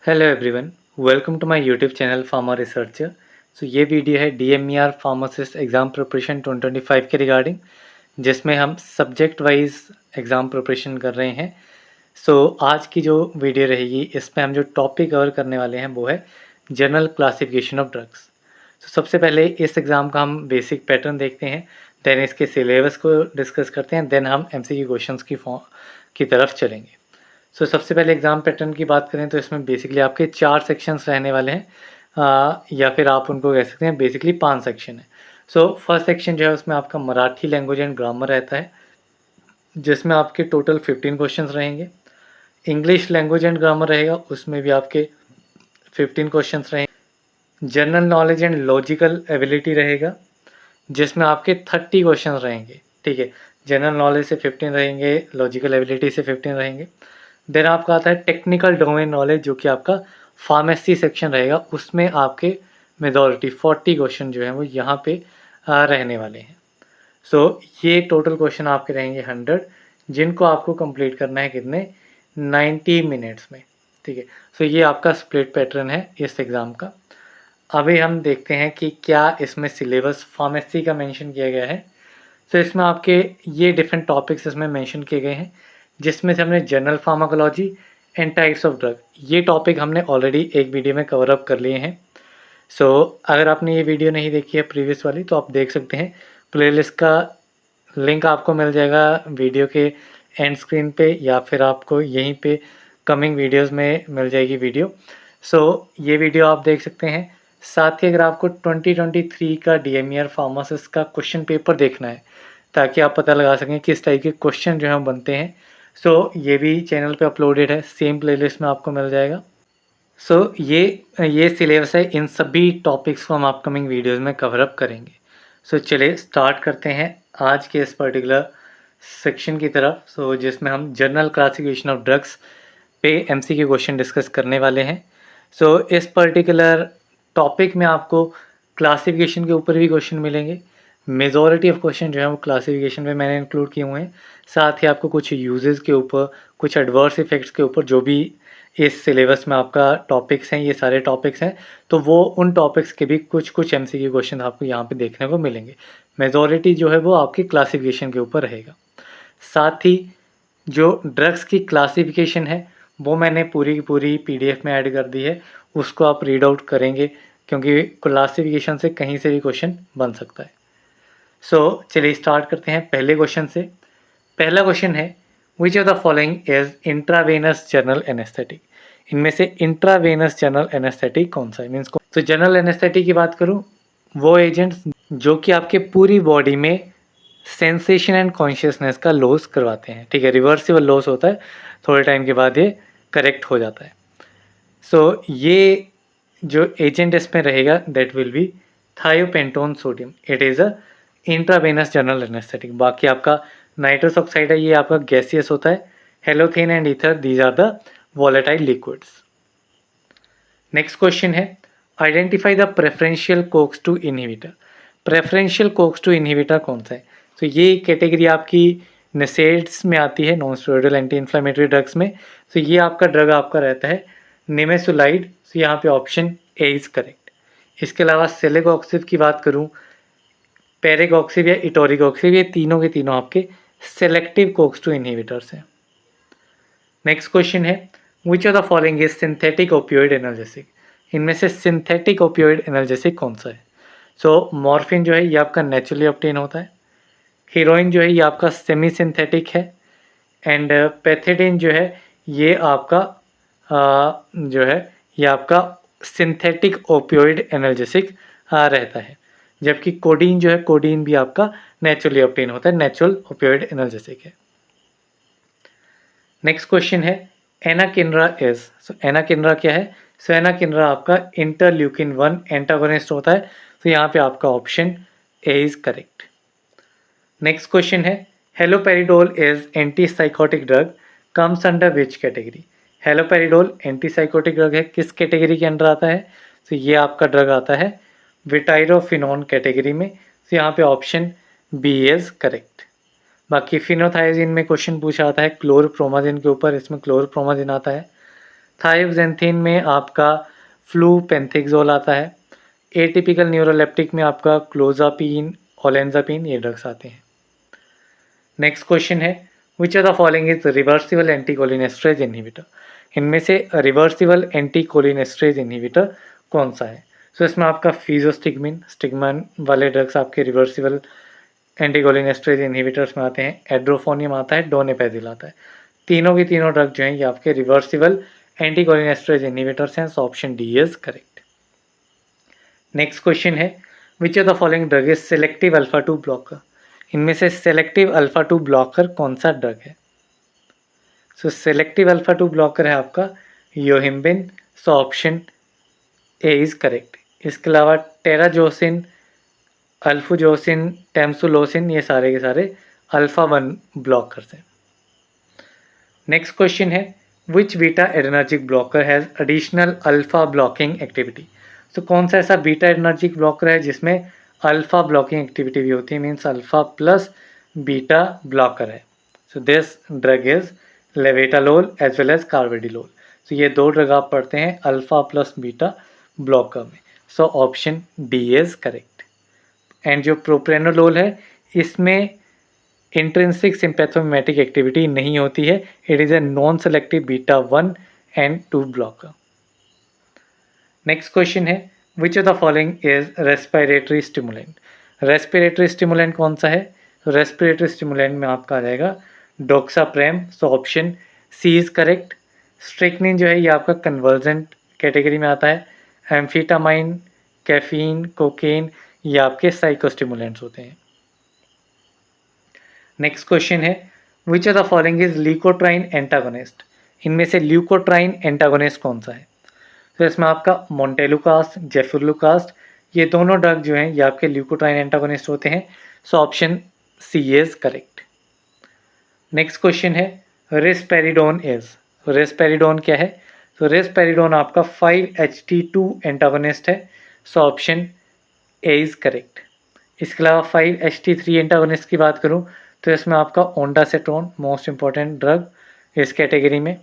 Hello everyone, welcome to my YouTube channel pharma researcher. ये वीडियो है डीएमईआर फार्मासिस्ट एग्ज़ाम प्रिपरेशन 2025 के regarding, जिसमें हम सब्जेक्ट वाइज एग्ज़ाम प्रिपरेशन कर रहे हैं। आज की जो वीडियो रहेगी इसमें हम जो टॉपिक कवर करने वाले हैं वो है जनरल क्लासिफिकेशन ऑफ ड्रग्स। सबसे पहले इस एग्ज़ाम का हम बेसिक पैटर्न देखते हैं, देन इसके सिलेबस को डिस्कस करते हैं, देन हम एमसीक्यू क्वेश्चंस की तरफ चलेंगे। सबसे पहले एग्ज़ाम पैटर्न की बात करें तो इसमें बेसिकली आपके 4 सेक्शंस रहने वाले हैं, या फिर आप उनको कह सकते हैं बेसिकली 5 सेक्शन है। फर्स्ट सेक्शन जो है उसमें आपका मराठी लैंग्वेज एंड ग्रामर रहता है, जिसमें आपके टोटल 15 क्वेश्चंस रहेंगे। इंग्लिश लैंग्वेज एंड ग्रामर रहेगा, उसमें भी आपके 15 क्वेश्चंस रहेंगे। General knowledge and logical ability रहेगा, जिसमें आपके 30 क्वेश्चंस रहेंगे। ठीक है, जनरल नॉलेज से 15 रहेंगे, लॉजिकल एबिलिटी से 15 रहेंगे। देन आपका आता है टेक्निकल डोमेन नॉलेज, जो कि आपका फार्मेसी सेक्शन रहेगा, उसमें आपके मेजॉरिटी 40 क्वेश्चन जो हैं वो यहाँ पे रहने वाले हैं। ये टोटल क्वेश्चन आपके रहेंगे 100, जिनको आपको कंप्लीट करना है कितने 90 मिनट्स में। ठीक है, ये आपका स्प्लिट पैटर्न है इस एग्ज़ाम का। अभी हम देखते हैं कि क्या इसमें सिलेबस फार्मेसी का मेंशन किया गया है। इसमें आपके ये डिफरेंट टॉपिक्स इसमें मेंशन किए गए हैं, जिसमें से हमने general pharmacology and types of drug, ये टॉपिक हमने ऑलरेडी एक वीडियो में कवर अप कर लिए हैं। अगर आपने ये वीडियो नहीं देखी है प्रीवियस वाली तो आप देख सकते हैं, प्लेलिस्ट का लिंक आपको मिल जाएगा वीडियो के एंड स्क्रीन पे, या फिर आपको यहीं पे कमिंग वीडियोस में मिल जाएगी वीडियो। ये वीडियो आप देख सकते हैं। साथ ही अगर आपको 2023 का डीएमईआर फार्मासिस्ट का क्वेश्चन पेपर देखना है, ताकि आप पता लगा सकें किस टाइप के क्वेश्चन जो हैं बनते हैं, ये भी चैनल पे अपलोडेड है, सेम प्लेलिस्ट में आपको मिल जाएगा। ये सिलेबस है, इन सभी टॉपिक्स को हम अपकमिंग वीडियोस में कवर अप करेंगे। चलिए स्टार्ट करते हैं आज के इस पर्टिकुलर सेक्शन की तरफ, जिसमें हम जनरल क्लासिफिकेशन ऑफ ड्रग्स पे एमसीक्यू क्वेश्चन डिस्कस करने वाले हैं। इस पर्टिकुलर टॉपिक में आपको क्लासिफिकेशन के ऊपर भी क्वेश्चन मिलेंगे। मेजॉरिटी ऑफ क्वेश्चन जो है वो क्लासिफिकेशन में मैंने इंक्लूड किए हुए हैं। साथ ही आपको कुछ यूजेस के ऊपर, कुछ एडवर्स इफेक्ट्स के ऊपर, जो भी इस सिलेबस में आपका टॉपिक्स हैं, ये सारे टॉपिक्स हैं, तो वो उन टॉपिक्स के भी कुछ कुछ एमसीक्यू क्वेश्चन आपको यहाँ पे देखने को मिलेंगे। मेजॉरिटी जो है वो आपकी क्लासिफिकेशन के ऊपर रहेगा। साथ ही जो ड्रग्स की क्लासिफिकेशन है वो मैंने पूरी की पूरी पीडीएफ में ऐड कर दी है, उसको आप रीड आउट करेंगे, क्योंकि क्लासिफिकेशन से कहीं से भी क्वेश्चन बन सकता है। चलिए स्टार्ट करते हैं पहले क्वेश्चन से। पहला क्वेश्चन है, which of the following is intravenous general anaesthetic. इनमें से इंट्रावेनस जनरल एनेस्थेटिक कौन सा है, मीन्स तो जनरल एनेस्थेटिक की बात करूँ, वो एजेंट्स जो कि आपके पूरी बॉडी में सेंसेशन एंड कॉन्शियसनेस का लॉस करवाते हैं। ठीक है, रिवर्सिबल लॉस होता है, थोड़े टाइम के बाद ये करेक्ट हो जाता है। ये जो एजेंट इसमें रहेगा that will be thiopentone sodium. It is a intravenous general anaesthetic. बाकी आपका नाइट्रस ऑक्साइड है, ये आपका गैसियस होता है। Halothane and ether, these are the volatile liquids. Next question है, identify the preferential COX two inhibitor. Preferential COX two inhibitor कौन सा है? ये कैटेगरी आपकी नेसेड्स में आती है, non steroidal anti inflammatory drugs में। ये आपका ड्रग आपका रहता है निमेसुलाइड। यहाँ पे ऑप्शन ए इज़ करेक्ट। इसके अलावा सेलेगॉक्सिब की बात करूँ, पेरेगॉक्सिब या इटोरिगॉक्सिब, ये तीनों के तीनों आपके सेलेक्टिव कोक्स टू इनहिबिटर्स हैं। नेक्स्ट क्वेश्चन है, which of the following is synthetic opioid analgesic. इनमें से सिंथेटिक ओपियोइड एनाल्जेसिक कौन सा है? मॉर्फिन जो है ये आपका नेचुरली ऑब्टेन होता है। हीरोइन जो है ये आपका सेमी सिंथेटिक है। एंड पैथेडिन जो है ये आपका जो है ये आपका सिंथेटिक ओपियोइड एनाल्जेसिक रहता है। जबकि कोडीन जो है, कोडीन भी आपका नेचुरली ऑब्टेन होता है, नेचुरल ओपियोइड एनाल्जेसिक है। नेक्स्ट क्वेश्चन है, एनाकिनरा इज। एनाकिनरा क्या है? एनाकिनरा आपका इंटरल्यूकिन 1 एंटागोनिस्ट होता है। यहाँ पे आपका option A is correct. Next question है, haloperidol is antipsychotic drug comes under which category. Haloperidol antipsychotic drug है, किस कैटेगरी के अंडर आता है? ये आपका ड्रग आता है विटाइरोफिनोन कैटेगरी में। यहाँ पे ऑप्शन बी इज करेक्ट। बाकी फिनोथाइजिन में क्वेश्चन पूछा आता है क्लोरप्रोमाजिन के ऊपर, इसमें क्लोरप्रोमाजिन आता है। थायोक्सेंथिन में आपका फ्लूपेंथिक्सोल आता है। एटिपिकल न्यूरोलेप्टिक में आपका क्लोजापिन, ओलेंजापिन ये ड्रग्स आते हैं। नेक्स्ट क्वेश्चन है which are the following is reversible anticholinesterase inhibitor. इनमें से रिवर्सिबल एंटीकोलिनेस्टरेज इनहिबिटर कौन सा है? सो इसमें आपका फिजोस्टिगमिन, स्टिगमन वाले ड्रग्स आपके रिवर्सिबल एंटीकोलिनेस्टरेज इनहिबिटर्स में आते हैं। एड्रोफोनियम आता है, डोनेपेजिल आता है। तीनों की तीनों ड्रग जो हैं ये आपके रिवर्सिबल एंटीकोलिनेस्टरेज इनहिबिटर्स हैं। So option D is correct. Next question है which of the following drug is selective alpha 2 blocker. इनमें से सेलेक्टिव अल्फा 2 ब्लॉकर कौन सा ड्रग है? सो सेलेक्टिव अल्फा 2 ब्लॉकर है आपका yohimbine. So option A is correct. इसके अलावा टेराजोसिन, अल्फुजोसिन, टेम्सुलोसिन ये सारे के सारे अल्फा 1 ब्लॉकर्स हैं। नेक्स्ट क्वेश्चन है which beta adrenergic blocker has additional alpha blocking activity. तो कौन सा ऐसा बीटा एडर्जिक ब्लॉकर है जिसमें अल्फा ब्लॉकिंग एक्टिविटी भी होती है, means alpha plus beta blocker है। So this drug is labetalol as well as carvedilol. तो ये दो ड्रग आप पढ़ते हैं अल्फा प्लस बीटा ब्लॉकर में। So option D is correct. And जो प्रोप्रेनोलोल है इसमें इंट्रिंसिक सिंपैथोमिमेटिक एक्टिविटी नहीं होती है। It is a non selective beta 1 and 2 blocker. Next question है which of the following is respiratory stimulant. Respiratory stimulant कौन सा है? तो रेस्पिरेटरी स्टिमुलेंट में आपका आ जाएगा doxapram. So option C is correct. Strychnine जो है ये आपका कन्वर्जेंट कैटेगरी में आता है। एम्फीटामाइन, कैफीन, कोकेन ये आपके साइकोस्टिमुलेंट्स होते हैं। नेक्स्ट क्वेश्चन है which of the following is leukotriene antagonist. इनमें से ल्यूकोट्राइन एंटागोनिस्ट कौन सा है? तो इसमें आपका मोन्टेलुकास्ट, जेफुरलुकास्ट ये दोनों ड्रग जो हैं ये आपके ल्यूकोट्राइन एंटागोनिस्ट होते हैं। So option C is correct. Next question है रिस्पेरिडोन इज। रिस्पेरिडोन क्या है? तो रिस्पेरिडोन आपका 5-HT2 एंटागोनिस्ट है। So option A is correct. इसके अलावा 5-HT3 एंटागोनिस्ट की बात करूं तो इसमें आपका ओंडासेट्रोन मोस्ट इंपॉर्टेंट ड्रग इस कैटेगरी में।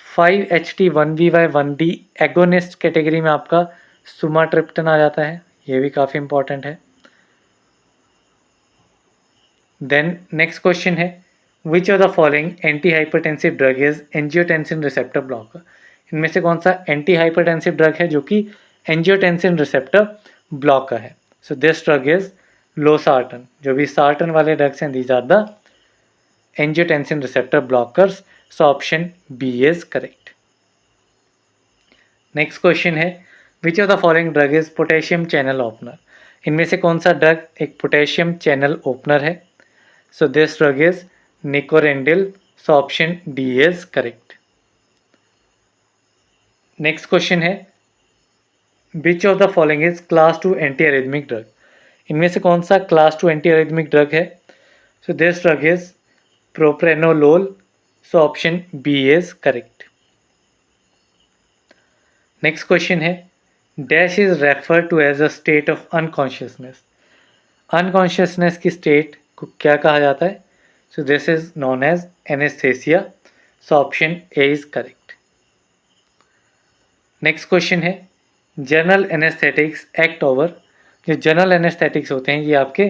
5-HT1B/1D एगोनिस्ट कैटेगरी में आपका सुमाट्रिप्टन आ जाता है, ये भी काफ़ी इंपॉर्टेंट है। देन नेक्स्ट क्वेश्चन है which of the following anti hypertensive drug is angiotensin receptor blocker. इनमें से कौन सा एंटी हाइपरटेंसिव ड्रग है जो कि एंजियोटेंसिन रिसेप्टर ब्लॉकर है? So this drug is losartan. जो भी सार्टन वाले ड्रग्स हैं these are the angiotensin receptor blockers. So option B is correct. Next question है which of the following drug is potassium channel opener. इनमें से कौन सा ड्रग एक पोटेशियम चैनल ओपनर है? So this drug is nicorandil. So option D is correct. Next question है which of the following is class 2 anti arrhythmic drug. इनमें से कौन सा क्लास 2 एंटी एरिथमिक ड्रग है? So this drug is propranolol. So option B is correct. Next question है dash is refer to as a state of unconsciousness. Unconsciousness की state को क्या कहा जाता है? So this is non as anaesthesia. So option A is correct. Next question है general anaesthetics act over. जो general anaesthetics होते हैं ये आपके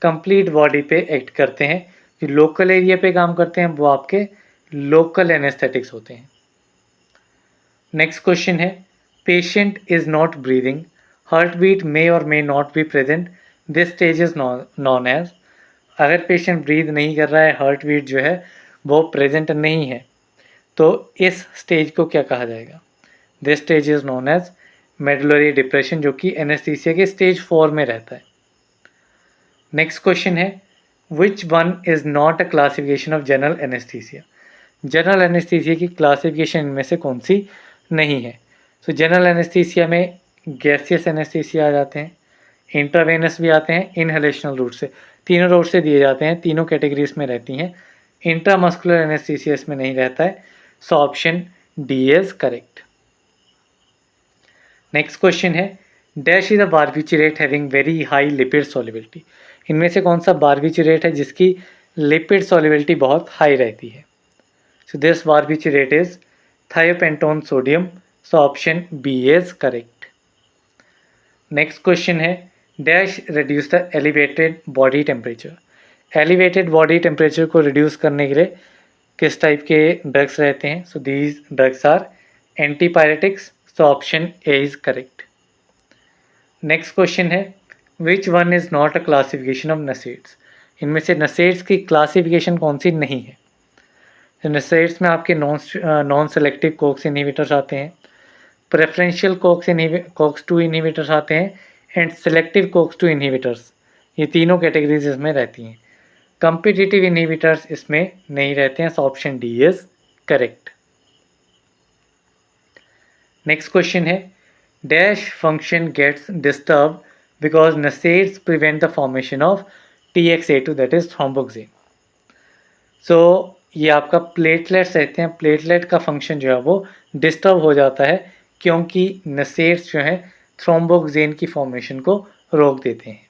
कंप्लीट बॉडी पे एक्ट करते हैं। जो लोकल एरिया पे काम करते हैं वो आपके लोकल एनेस्थेटिक्स होते हैं। नेक्स्ट क्वेश्चन है patient is not breathing, heart beat may or may not be present, this stage is non as. अगर पेशेंट ब्रीद नहीं कर रहा है, हार्ट बीट जो है वो प्रेजेंट नहीं है, तो इस स्टेज को क्या कहा जाएगा? This stage is non as medullary depression, जो कि एनेस्थीसिया के स्टेज 4 में रहता है। नेक्स्ट क्वेश्चन है which one is not a classification of general anaesthesia. General anaesthesia की क्लासिफिकेशन इनमें से कौन सी नहीं है? तो जनरल एनेस्थीसिया में गैसियस एनेस्थीसिया आ जाते हैं, इंट्रावेनस भी आते हैं, इनहेलेशनल रूट से, तीनों रूट से दिए जाते हैं, तीनों कैटेगरीज में रहती हैं। इंट्रामस्कुलर एनेस्थीसिया इसमें नहीं रहता है। So option D is correct. Next question है dash is a barbiturate having very high lipid solubility. इनमें से कौन सा बारबिचुरेट है जिसकी लिपिड सॉल्युबिलिटी बहुत हाई रहती है? So this barbiturate is thiopentone sodium. So option B is correct. Next question है dash reduce the elevated body temperature. Elevated body temperature को reduce करने के लिए किस टाइप के ड्रग्स रहते हैं? So these drugs are antipyretics. So option A is correct. Next question है which one is not a classification of NSAIDs. इनमें से नसेट्स की क्लासिफिकेशन कौन सी नहीं है? तो नसेट्स में आपके नॉन सेलेक्टिव कोक्स इनहिबिटर्स आते हैं, प्रेफरेंशियल कोक्स 2 इनहिबिटर्स आते हैं एंड सेलेक्टिव कोक्स 2 इनहिबिटर्स. ये तीनों कैटेगरीज इसमें रहती हैं. कम्पिटिटिव इनहिबिटर्स इसमें नहीं रहते हैं. So option D is correct. Next question है dash function gets disturb because NSAIDs prevent the formation of TXA2 that is thromboxane. सो ये आपका प्लेटलेट्स रहते हैं. प्लेटलेट का फंक्शन जो है वो डिस्टर्ब हो जाता है क्योंकि नसेट्स जो है थ्रोम्बोक्सिन की फॉर्मेशन को रोक देते हैं.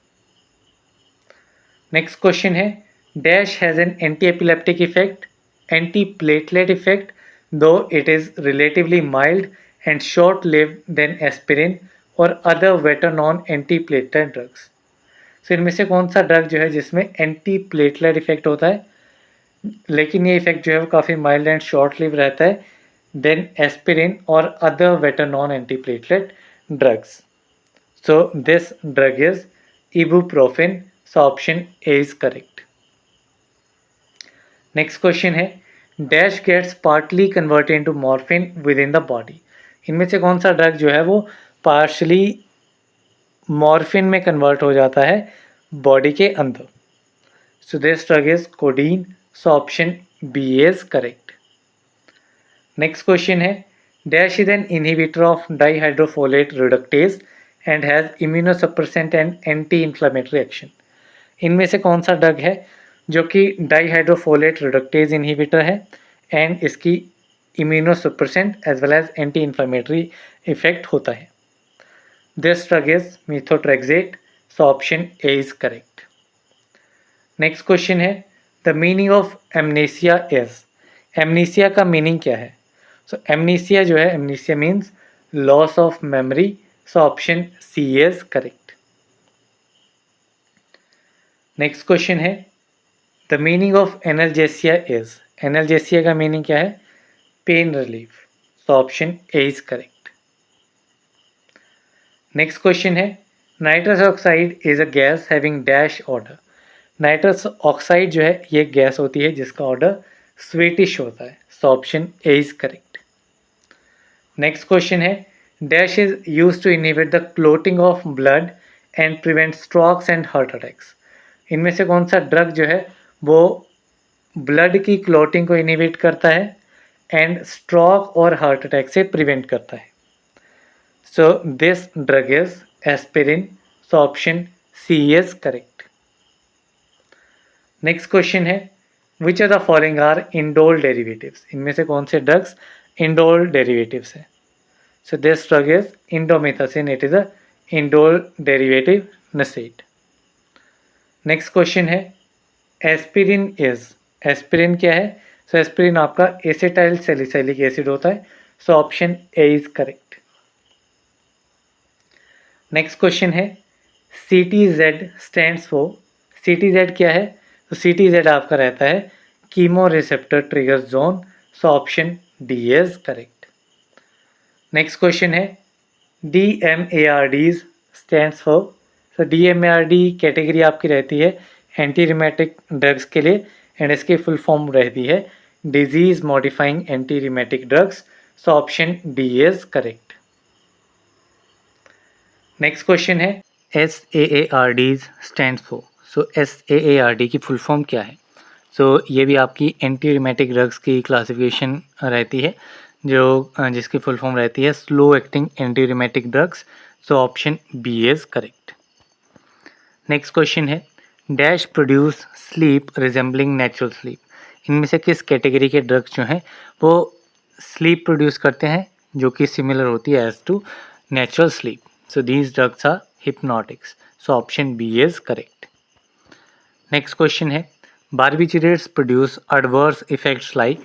नेक्स्ट क्वेश्चन है dash has an anti epileptic effect, anti platelet effect though it is relatively mild and short-lived than aspirin or other better known anti-platelet drugs. So इनमें से कौन सा ड्रग जो है जिसमें एंटी प्लेटलेट इफेक्ट होता है लेकिन ये इफेक्ट जो है वो काफ़ी माइल्ड एंड शॉर्ट लिव रहता है देन एस्पिरिन और other better non anti platelet drugs. So this drug is ibuprofen. So option A is correct. Next question है dash gets partly converted into morphine within the body. इनमें से कौन सा drug जो है वो partially morphine में convert हो जाता है बॉडी के अंदर? So this drug is codeine. So option B is correct. Next question है dash is an inhibitor of dihydrofolate reductase and has immunosuppressant and anti inflammatory action. इनमें से कौन सा ड्रग है जो कि डाइहाइड्रोफोलेट रिडक्टेज इनहिबिटर है एंड इसकी immunosuppressant as well as anti-inflammatory effect होता है? This drug is methotrexate. So option A is correct. Next question है the meaning of amnesia is. amnesia का meaning क्या है? So amnesia जो है amnesia means loss of memory. So option C is correct. Next question है the meaning of analgesia is. analgesia का meaning क्या है? Pain relief. So option A is correct. Next question है nitrous oxide is a gas having dash order. Nitrous oxide जो है ये gas होती है जिसका ऑर्डर स्वीटिश होता है. So option A is correct. Next question है dash is use to inhibit the clotting of blood and prevent strokes and heart attacks. इनमें से कौन सा ड्रग जो है वो ब्लड की क्लोटिंग को इनहिबिट करता है एंड स्ट्रोक और हार्ट अटैक से प्रिवेंट करता है? So this drug is aspirin. So option C is correct. Next question है which are the following are indole derivatives. इनमें से कौन से ड्रग्स इंडोल डेरिवेटिव्स हैं? So this drug is indomethacin. It is a indole derivative नसेट. Next question है aspirin is. Aspirin क्या है? सो एस्पिरिन आपका एसिटाइल सैलिसिलिक एसिड होता है. So option A is correct. Next question है CTZ स्टैंड्स फॉर. CTZ क्या है? तो CTZ आपका रहता है chemo receptor trigger zone. So option D is correct. Next question है DMARD stands for. So DMARD category आपकी रहती है एंटी रिमेटिक ड्रग्स के लिए एंड इसकी फुल फॉर्म रहती है disease modifying anti rheumatic drugs. So option D is correct. Next question है SAARD stands for. So SAARD की फुल फॉर्म क्या है? सो ये भी आपकी एंटी रिमेटिक ड्रग्स की क्लासिफिकेशन रहती है जो जिसकी फुल फॉर्म रहती है slow acting anti rheumatic drugs. So option B is correct. Next question है dash produce sleep resembling natural sleep. इनमें से किस कैटेगरी के ड्रग्स जो हैं वो स्लीप प्रोड्यूस करते हैं जो कि सिमिलर होती है as to natural sleep? So these drugs are hypnotics. So option B is correct. Next question है barbiturates produce adverse effects like.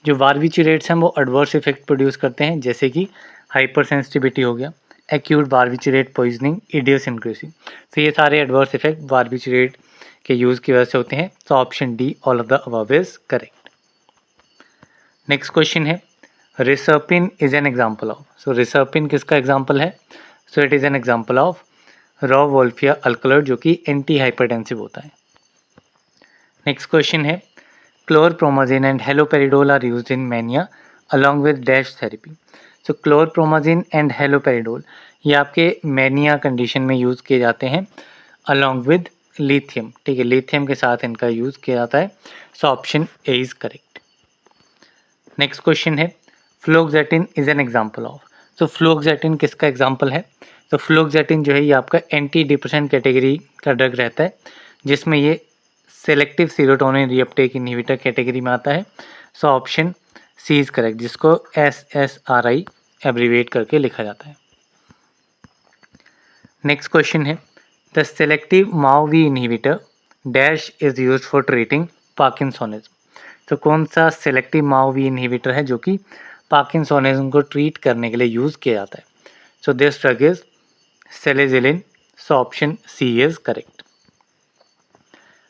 जो बारबिचुरेट्स हैं वो एडवर्स इफेक्ट प्रोड्यूस करते हैं, जैसे कि हाइपर सेंसिटिविटी हो गया, एक्यूट बारबिचुरेट पॉइजनिंग, इडियोसिंक्रेसी। तो ये सारे एडवर्स इफेक्ट बारबिचुरेट के यूज़ की वजह से होते हैं। तो option D all of the above is correct. Next question है reserpine is an example of. So reserpine किसका एग्जाम्पल है? So it is an example of rauwolfia alkaloid, जो कि एंटी हाइपरटेंसिव होता है। नेक्स्ट क्वेश्चन है chlorpromazine and haloperidol are used in mania along with dash therapy. So chlorpromazine and haloperidol ये आपके mania condition में use किए जाते हैं अलॉन्ग विद लिथियम। ठीक है, लिथियम के साथ इनका यूज़ किया जाता है। So option A is correct. Next question है fluoxetine is an example of. So fluoxetine किसका एग्जाम्पल है? तो फ्लोक्सेटिन जो है ये आपका एंटी डिप्रेशन कैटेगरी का ड्रग रहता है, जिसमें ये selective serotonin reuptake inhibitor category में आता है। So option C is correct, जिसको SSRI एब्रीवेट करके लिखा जाता है। नेक्स्ट क्वेश्चन है the selective MAO-V inhibitor dash is used for treating parkinsonism. तो कौन सा सेलेक्टिव MAO-V इनहिबिटर है जो कि पार्किंसोनिज्म को ट्रीट करने के लिए यूज़ किया जाता है? So this drug is selegiline. So option C is correct.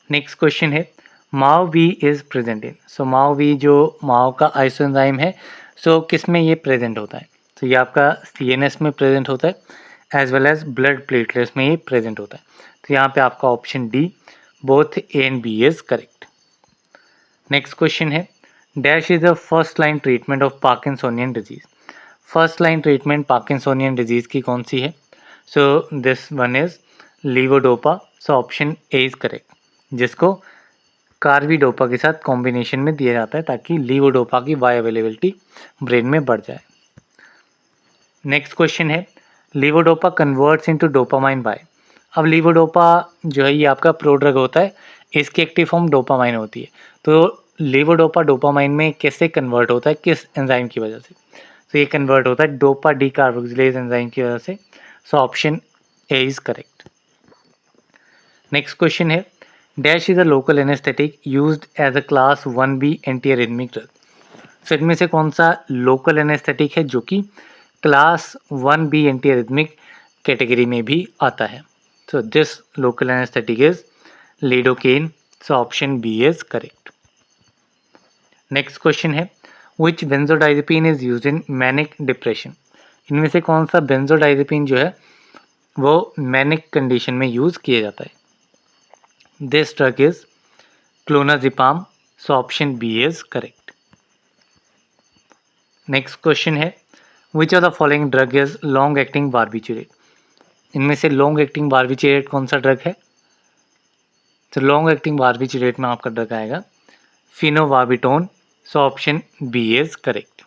Next question है MAO-V is present in. So MAO-V जो MAO का आइसोएंजाइम है, सो किस में ये प्रेजेंट होता है? तो ये आपका CNS में प्रेजेंट होता है as well as blood platelets में ये प्रेजेंट होता है। तो यहाँ पे आपका option D both A and B is correct. Next question है dash is the first line treatment of Parkinsonian disease. First line treatment Parkinsonian disease की कौन सी है? So this one is levodopa. So option A is correct, जिसको carbidopa के साथ combination में दिया जाता है ताकि लीवोडोपा की बायो अवेलेबिलिटी ब्रेन में बढ़ जाए। नेक्स्ट क्वेश्चन है levodopa converts into dopamine by. अब लीवोडोपा जो है ये आपका प्रोड्रग होता है, इसकी एक्टिव फॉर्म डोपामाइन होती है। तो लीवोडोपा डोपामाइन में कैसे कन्वर्ट होता है, किस एंजाइम की वजह से? तो ये कन्वर्ट होता है डोपा डी कार्बोक्सिलेज एंजाइम की वजह से। So option A is correct. Next question है dash is a local anaesthetic used as a class 1B anti arrhythmic drug. So इनमें से कौन सा लोकल एनेस्थेटिक है जो कि class 1B anti arrhythmic category में भी आता है? So this local anaesthetic is lidocaine. So option B is correct. Next question है which benzodiazepine is used in manic depression. इनमें से कौन सा बेंजोडाइजेपिन जो है वो मैनिक कंडीशन में यूज़ किया जाता है? This drug is clonazepam. So option B is correct. Next question है which of the following drug is long acting barbiturate. इनमें से लॉन्ग एक्टिंग बारबिचुरेट कौन सा ड्रग है? तो लॉन्ग एक्टिंग बारबिचुरेट में आपका ड्रग आएगा phenobarbitone. So option B is correct.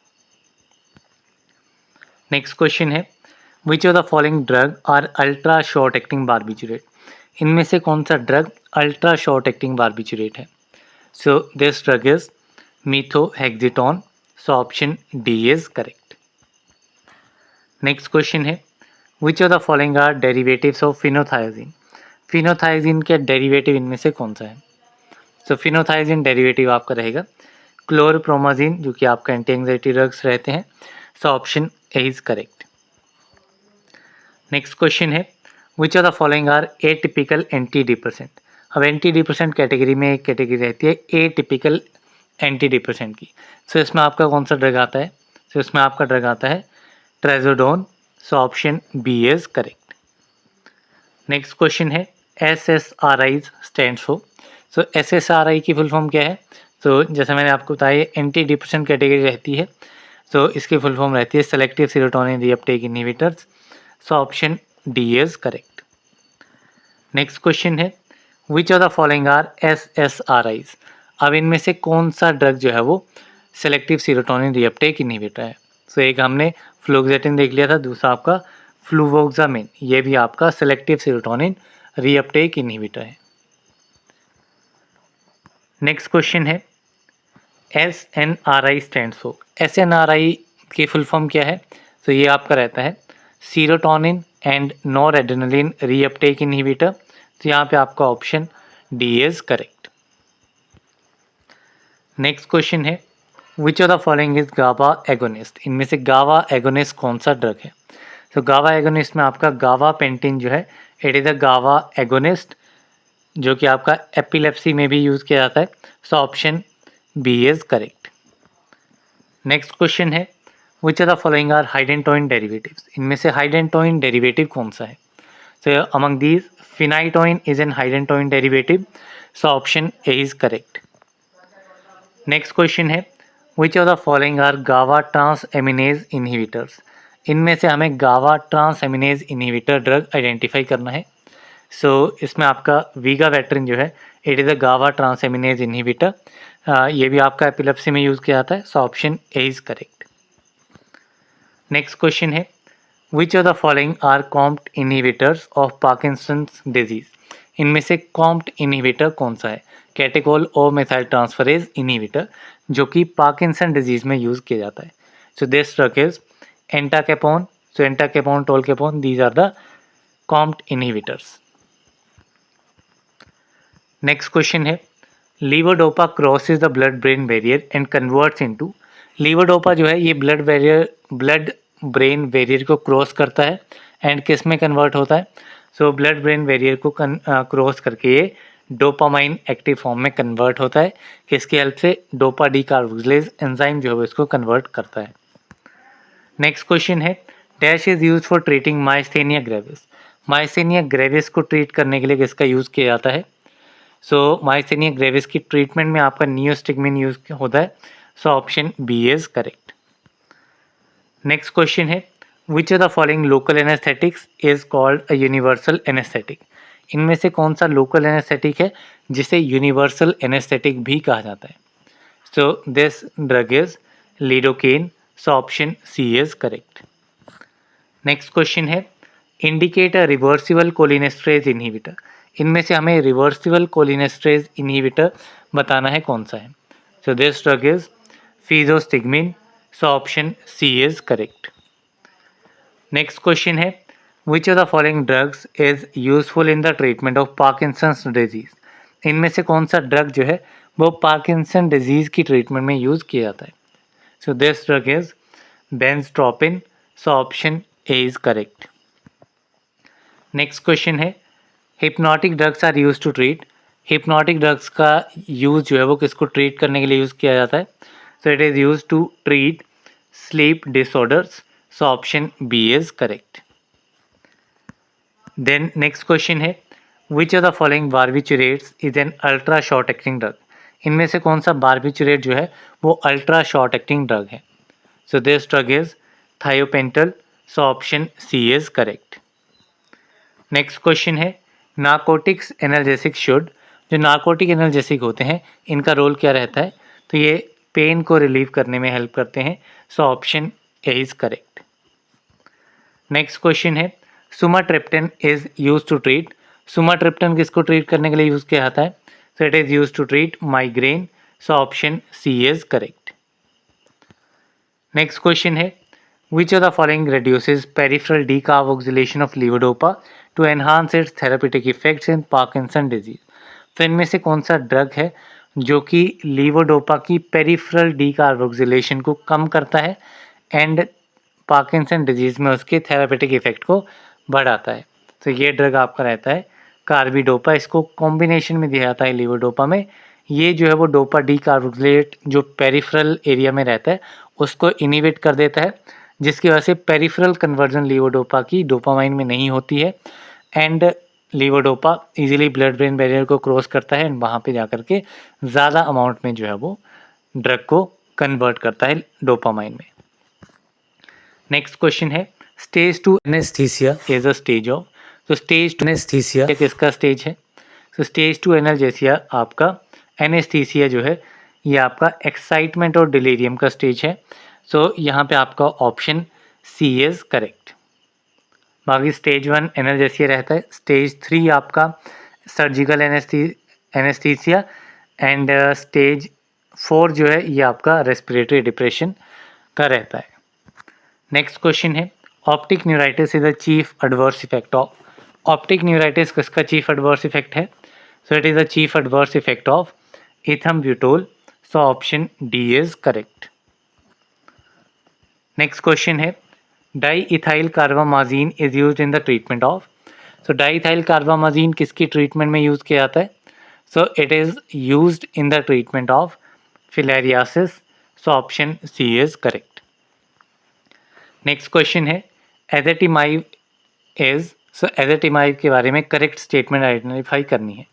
Next question है which of the following drug are ultra short acting barbiturate. इनमें से कौन सा drug ultra short acting barbiturate है? So this drug is methohexitone. So option D is correct. Next question है which of the following are derivatives of phenothiazine. Phenothiazine के derivative इनमें से कौन सा है? सो फिनोथायाजिन डेरिवेटिव आपका रहेगा क्लोरप्रोमाजिन, जो कि आपका एंटी एंजाइटी ड्रग्स रहते हैं। So option A is correct. Next question है which of the following are atypical anti depressant. अब एंटी डिप्रेसेंट कैटेगरी में एक कैटेगरी रहती है एटिपिकल एंटी डिप्रेसेंट की। सो इसमें आपका कौन सा ड्रग आता है? सो इसमें आपका ड्रग आता है trazodone. So option B is correct. Next question है SSRI stands for. So SSRI की फुल फॉर्म क्या है? तो जैसे मैंने आपको बताया एंटी डिप्रेशन कैटेगरी रहती है, तो इसकी फुल फॉर्म रहती है selective serotonin reuptake inhibitors. So option D is correct. Next question है which of the following are SSRIs। अब इनमें से कौन सा ड्रग जो है वो सेलेक्टिव सीरोटोनिन रीअपटेक इनहिबिटर है? सो एक हमने फ्लोक्सेटिन देख लिया था, दूसरा आपका फ्लूवोक्सामिन, ये भी आपका सेलेक्टिव सीरोटोनिन रीअपटेक इनहिबिटर है। नेक्स्ट क्वेश्चन है SNRI स्टैंड्स फॉर। SNRI की फुल फॉर्म क्या है? तो ये आपका रहता है serotonin and noradrenaline reuptake inhibitor. तो यहाँ पे आपका option D is correct. Next question है which of the following is गावा एगोनिस्ट, इनमें से गावा एगोनिस्ट कौन सा ड्रग है? तो गावा एगोनिस्ट में आपका गावा पेंटिन जो है इट इज़ अ गावा एगोनिस्ट, जो कि आपका एपिलेप्सी में भी यूज़ किया जाता है। So option B is correct. Next question है which of the following are hydantoin derivatives, इनमें से हाइडेंटोइन डेरिवेटिव कौन सा है? So among these phenytoin is an hydantoin derivative, so option A is correct. Next question है which of the following are गावा transaminase inhibitors, इनमें से हमें गावा transaminase inhibitor drug identify करना है। सो इसमें आपका वीगावेट्रिन जो है इट इज़ अ गावा ट्रांस एमिनेज इनहिबिटर, ये भी आपका एपिलेप्सी में यूज़ किया जाता है। So option A is correct. Next question है which of the following are COMT inhibitors of Parkinson's disease, इनमें से कॉम्प्ट इनहिबिटर कौन सा है? Catechol O methyl transferase inhibitor, जो कि पार्किंसन डिजीज में यूज़ किया जाता है। So this drug is entacapone, so entacapone, tolcapone, these are the COMT inhibitors. Next question है levodopa crosses the blood brain barrier and converts into, levodopa जो है ये ब्लड ब्रेन बैरियर को cross करता है एंड किस में कन्वर्ट होता है? सो ब्लड ब्रेन बैरियर को क्रॉस करके ये डोपामाइन एक्टिव फॉर्म में कन्वर्ट होता है। किसकी हेल्प से? डोपा डी कार्बोक्सिलेज एंजाइम जो है इसको कन्वर्ट करता है। नेक्स्ट क्वेश्चन है dash is use for treating myasthenia gravis, myasthenia gravis को ट्रीट करने के लिए किसका यूज़ किया जाता है? सो माइस्थेनिया ग्रेविस की ट्रीटमेंट में आपका नियोस्टिग्मिन यूज होता है। So option B is correct. Next question है which of the following local anaesthetics is called a universal anaesthetic, इनमें से कौन सा लोकल एनेस्थेटिक है जिसे यूनिवर्सल एनेस्थेटिक भी कहा जाता है? So this drug is lidocaine, so option C is correct. Next question है indicate a reversible cholinesterase inhibitor, इनमें से हमें रिवर्सिबल कोलिनेस्ट्रेज इनहिबिटर बताना है कौन सा है? So this drug is physostigmine, so option C is correct. Next question है which of the following drugs is useful in the treatment of Parkinson's disease, इनमें से कौन सा ड्रग जो है वो पार्किंसन डिजीज की ट्रीटमेंट में यूज किया जाता है? So this drug is benztropine, so option A is correct. Next question है hypnotic drugs are use to treat, hypnotic drugs का यूज़ जो है वो किसको ट्रीट करने के लिए यूज़ किया जाता है? So it is use to treat sleep disorders, so option B is correct. Then next question है which of the following barbiturates is an ultra short acting drug, इनमें से कौन सा बार्बिचुरेट जो है वो अल्ट्रा शॉर्ट एक्टिंग ड्रग है? So this drug is thiopental, so option C is correct. Next question है नार्कोटिक्स एनाल्जेसिक शुड, जो नार्कोटिक एनाल्जेसिक होते हैं इनका रोल क्या रहता है? तो ये पेन को रिलीव करने में हेल्प करते हैं। So option A is correct. Next question है sumatriptan is use to treat, sumatriptan किसको ट्रीट करने के लिए यूज किया जाता है? So it is use to treat migraine, so option C is correct. Next question है which of the following reduces peripheral decarboxylation of levodopa to enhance its therapeutic effects in Parkinson disease, तो इनमें से कौन सा drug है जो कि levodopa की पेरिफेरल डीकार्बोक्सिलेशन को कम करता है एंड पार्किंसन डिजीज में उसके थेरापेटिक इफेक्ट को बढ़ाता है? तो ये ड्रग आपका रहता है कार्बिडोपा, इसको कॉम्बिनेशन में दिया जाता है लीवोडोपा में। ये जो है वो डोपा डीकार्बोक्सिलेट जो पेरिफेरल एरिया में रहता है उसको इनिबिट कर देता है, जिसकी वजह से पेरिफेरल कन्वर्जन लीवोडोपा की डोपामाइन में नहीं होती है and levodopa easily blood brain barrier को क्रॉस करता है एंड वहाँ पे जाकर के ज़्यादा अमाउंट में जो है वो ड्रग को कन्वर्ट करता है डोपामाइन में। नेक्स्ट क्वेश्चन है stage 2 anaesthesia is a stage of, तो स्टेज 2 एनेस्थीसिया किसका स्टेज है? तो स्टेज 2 एनाल्जेसिया आपका एनेस्थीसिया जो है ये आपका एक्साइटमेंट और डिलीरियम का स्टेज है। सो यहाँ पे आपका ऑप्शन सी इज करेक्ट। बाकी स्टेज 1 एनाल्जेसिया रहता है, स्टेज 3 आपका सर्जिकल एनेस्थीसिया एंड स्टेज 4 जो है ये आपका रेस्पिरेटरी डिप्रेशन का रहता है। नेक्स्ट क्वेश्चन है optic neuritis is the chief adverse effect of, optic neuritis किसका चीफ एडवर्स इफेक्ट है? So it is the chief adverse effect of ethambutol, so option D is correct. Next question है diethylcarbamazine is use in the treatment of. So diethylcarbamazine किसकी treatment में use किया जाता है? So it is used in the treatment of filariasis. So option C is correct. Next question है ezetimibe is. सो एजेटिमाइब के बारे में correct statement identify करनी है।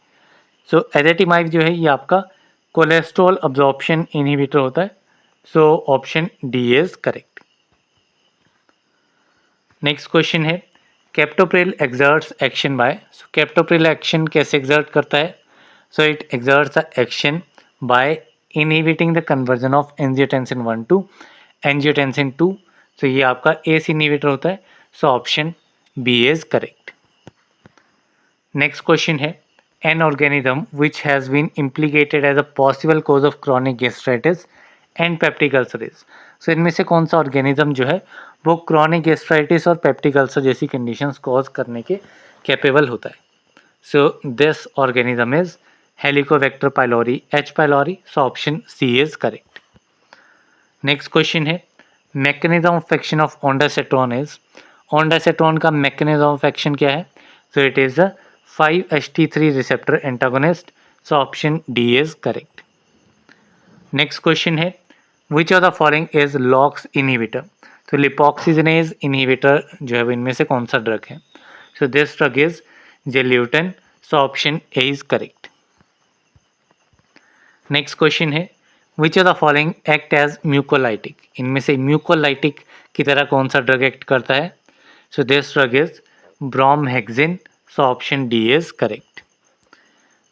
सो एजेटिमाइब जो है ये आपका कोलेस्ट्रॉल अब्जॉर्प्शन इनहिबिटर होता है। So option D is correct. Next question है captopril exerts action by. So captopril action कैसे एक्सर्ट करता है? So it exerts the action by inhibiting the conversion of angiotensin 1 to angiotensin 2। So ये आपका ACE inhibitor होता है। So option B is correct. Next question है an organism which has been implicated as a possible cause of chronic gastritis and peptic ulcer. सो इनमें से कौन सा organism जो है वो क्रॉनिक गैस्ट्राइटिस और पेप्टिक अल्सर जैसी कंडीशंस कॉज करने के कैपेबल होता है? So this organism is Helicobacter pylori H pylori. So option C is correct. Next question है mechanism of action of ondansetron is. Ondansetron का मैकेनिज्म ऑफ एक्शन क्या है? So it is a 5-HT3 receptor antagonist. So option D is correct. Next question है which of the following is locks inhibitor. तो लिपोक्सिजनेज inhibitor जो है इनमें से कौन सा ड्रग है? So this drug is zileuton. So option A is correct. Next question है which of the following act as mucolytic. इनमें से म्यूकोलाइटिक की तरह कौन सा ड्रग एक्ट करता है? So this drug is bromhexine. So option D is correct.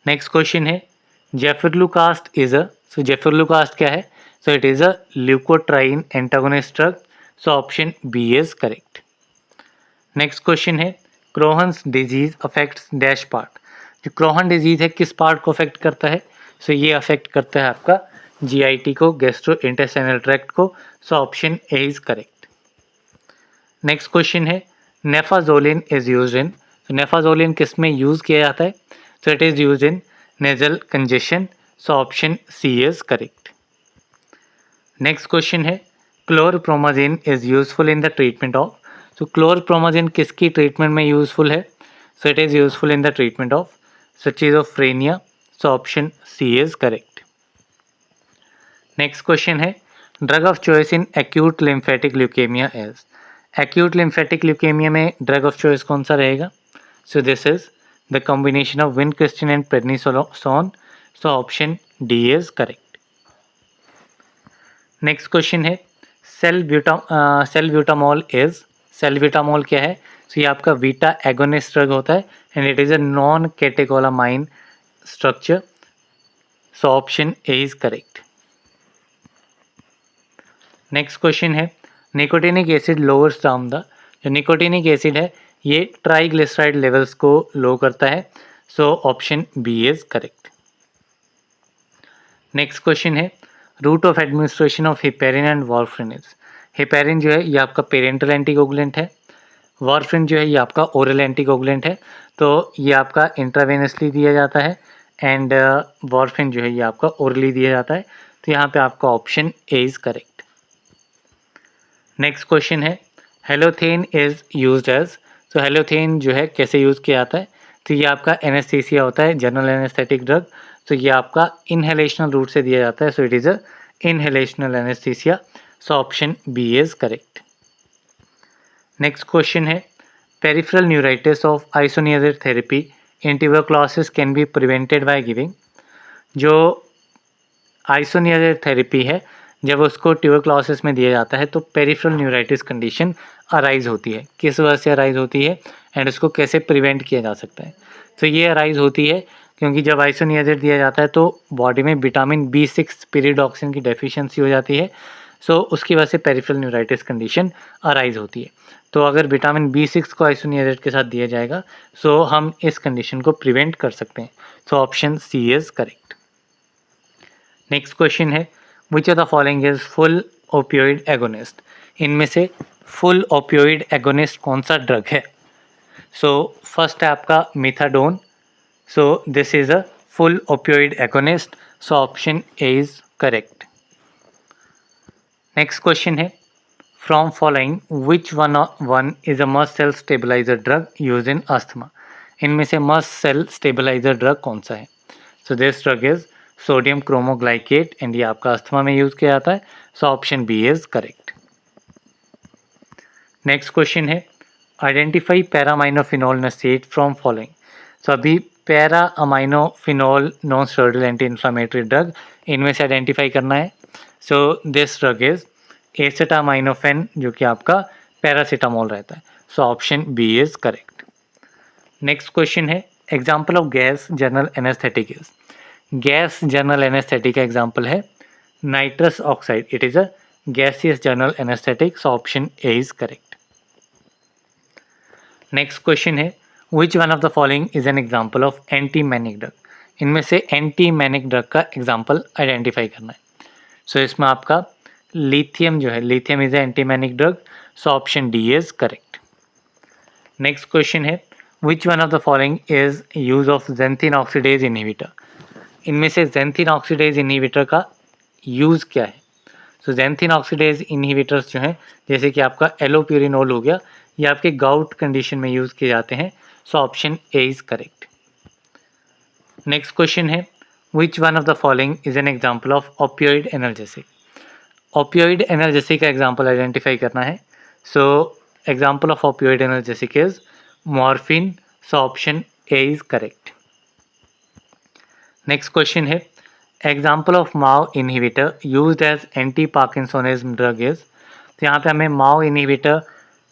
Next question है zafirlukast is a. So zafirlukast क्या है? So it is a leukotriene antagonist drug. So option B is correct. Next question है Crohn's disease affects dash part. जो Crohn disease है किस part को affect करता है? सो ये अफेक्ट करता है आपका जीआईटी को, गैस्ट्रो इंटेस्टाइनल ट्रैक्ट को। सो option A is correct. Next question है नेफाजोलिन इज यूज्ड इन। तो नेफाजोलिन किस में यूज किया जाता है? So it is used in nasal congestion. So option C is correct. Next question है chlorpromazine is useful in the treatment of. तो क्लोरप्रोमाजिन किसकी ट्रीटमेंट में यूजफुल है? So it is useful in the treatment of schizophrenia. So option C is correct. Next question है drug of choice in acute lymphatic leukaemia is. Acute lymphatic leukaemia में drug of choice कौन सा रहेगा? So this is the combination of vincristine and prednisolone. So option D is correct. Next question है सेल्ब्यूटामॉल is. सेल्ब्यूटामॉल क्या है? So ये आपका beta agonist drug होता है and it is a non catecholamine structure. So option A is correct. Next question है nicotinic acid lowers down the. जो nicotinic acid है ये ट्राइग्लिसराइड लेवल्स को लो करता है। So option B is correct. Next question है route of administration of heparin and warfarin is. Heparin जो है ये आपका पेरेंटल एंटीकोगुलेंट है। वारफरिन जो है ये आपका ओरल एंटीकोगुलेंट है। तो ये आपका इंट्रावेनसली दिया जाता है एंड वारफरिन जो है ये आपका ओरली दिया जाता है। तो यहाँ पे आपका option A is correct. Next question है हेलोथेन इज यूज्ड एज। तो हेलोथेन जो है कैसे यूज़ किया जाता है? तो ये आपका एनेस्थीसिया होता है, जनरल एनेस्थेटिक ड्रग। तो ये आपका इनहेलेशनल रूट से दिया जाता है। So it is a inhalational anaesthesia. So option B is correct. Next question है peripheral neuritis of isoniazid therapy in tuberculosis can be prevented by giving. जो आइसोनियाजिड थेरेपी है जब उसको ट्यूबरक्लोसिस में दिया जाता है तो पेरिफेरल न्यूराइटिस कंडीशन अराइज होती है। किस वजह से अराइज होती है एंड उसको कैसे प्रिवेंट किया जा सकता है? तो ये अराइज होती है क्योंकि जब आइसोनियाजिड दिया जाता है तो बॉडी में विटामिन B6 पीरिडॉक्सिन की डेफिशिएंसी हो जाती है। सो उसकी वजह से पेरिफेरल न्यूराइटिस कंडीशन अराइज होती है। तो अगर विटामिन B6 को आइसोनियाजिड के साथ दिया जाएगा सो हम इस कंडीशन को प्रिवेंट कर सकते हैं। So option C is correct. Next question है which of the following is full opioid agonist. इनमें से फुल ओपियोइड एगोनिस्ट कौन सा ड्रग है? सो फर्स्ट है आपका methadone. So this is a full opioid agonist. So option A is correct. Next question है from following which one is a mast cell stabiliser drug use in asthma. इनमें से mast cell stabiliser drug कौन सा है? So this drug is sodium cromoglycate and ये आपका asthma में use किया जाता है। So option B is correct. Next question है identify paraaminophenol NSAID from following. सो अभी para aminophenol non steroidal anti inflammatory drug, इनमें से आइडेंटिफाई करना है। So this drug is acetaminophen, जो कि आपका पैरासीटामोल रहता है। So option B is correct. Next question है example of gas general anaesthetic is. Gas general anaesthetic का एग्जाम्पल है nitrous oxide, it is a gaseous general anaesthetic. So option A is correct. Next question है which one of the following is an example of anti manic drug. इनमें से anti manic drug का example identify करना है। So इसमें आपका lithium जो है, lithium is a anti manic drug. So option D is correct. Next question है which one of the following is use of xanthine oxidase inhibitor. इनमें से ज़ैंथिन ऑक्सीडेज इनहिबिटर का यूज़ क्या है? सो ज़ैंथिन ऑक्सीडेज इनहिबिटर्स जो हैं, जैसे कि आपका एलोप्यूरिनोल हो गया, ये आपके गाउट कंडीशन में यूज़ किए जाते हैं। So option A is correct. Next question है which one of the following is an example of opioid analgesic. Opioid analgesic का एग्जाम्पल आइडेंटिफाई करना है। So example of opioid analgesic is morphine. So option A is correct. Next question है example of MAO inhibitor used as anti parkinsonism drug is. तो यहाँ पे हमें MAO inhibitor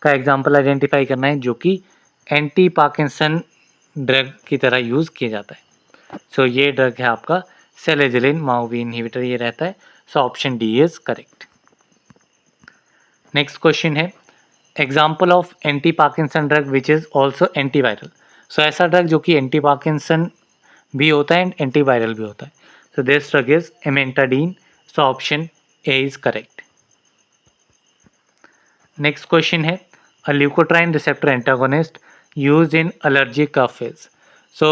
का example identify करना है जो कि एंटी पार्किंसन ड्रग की तरह यूज़ किया जाता है। सो ये ड्रग है आपका सेलेजिलिन माओवी इनहिबिटर, ये रहता है। So option D is correct. Next question है example of anti Parkinson drug which is also antiviral. So ऐसा ड्रग जो कि एंटी पार्किंसन भी होता है एंड एंटीवायरल भी होता है। So this drug is amantadine. So option A is correct. Next question है a leukotriene receptor antagonist used in allergic cough is. So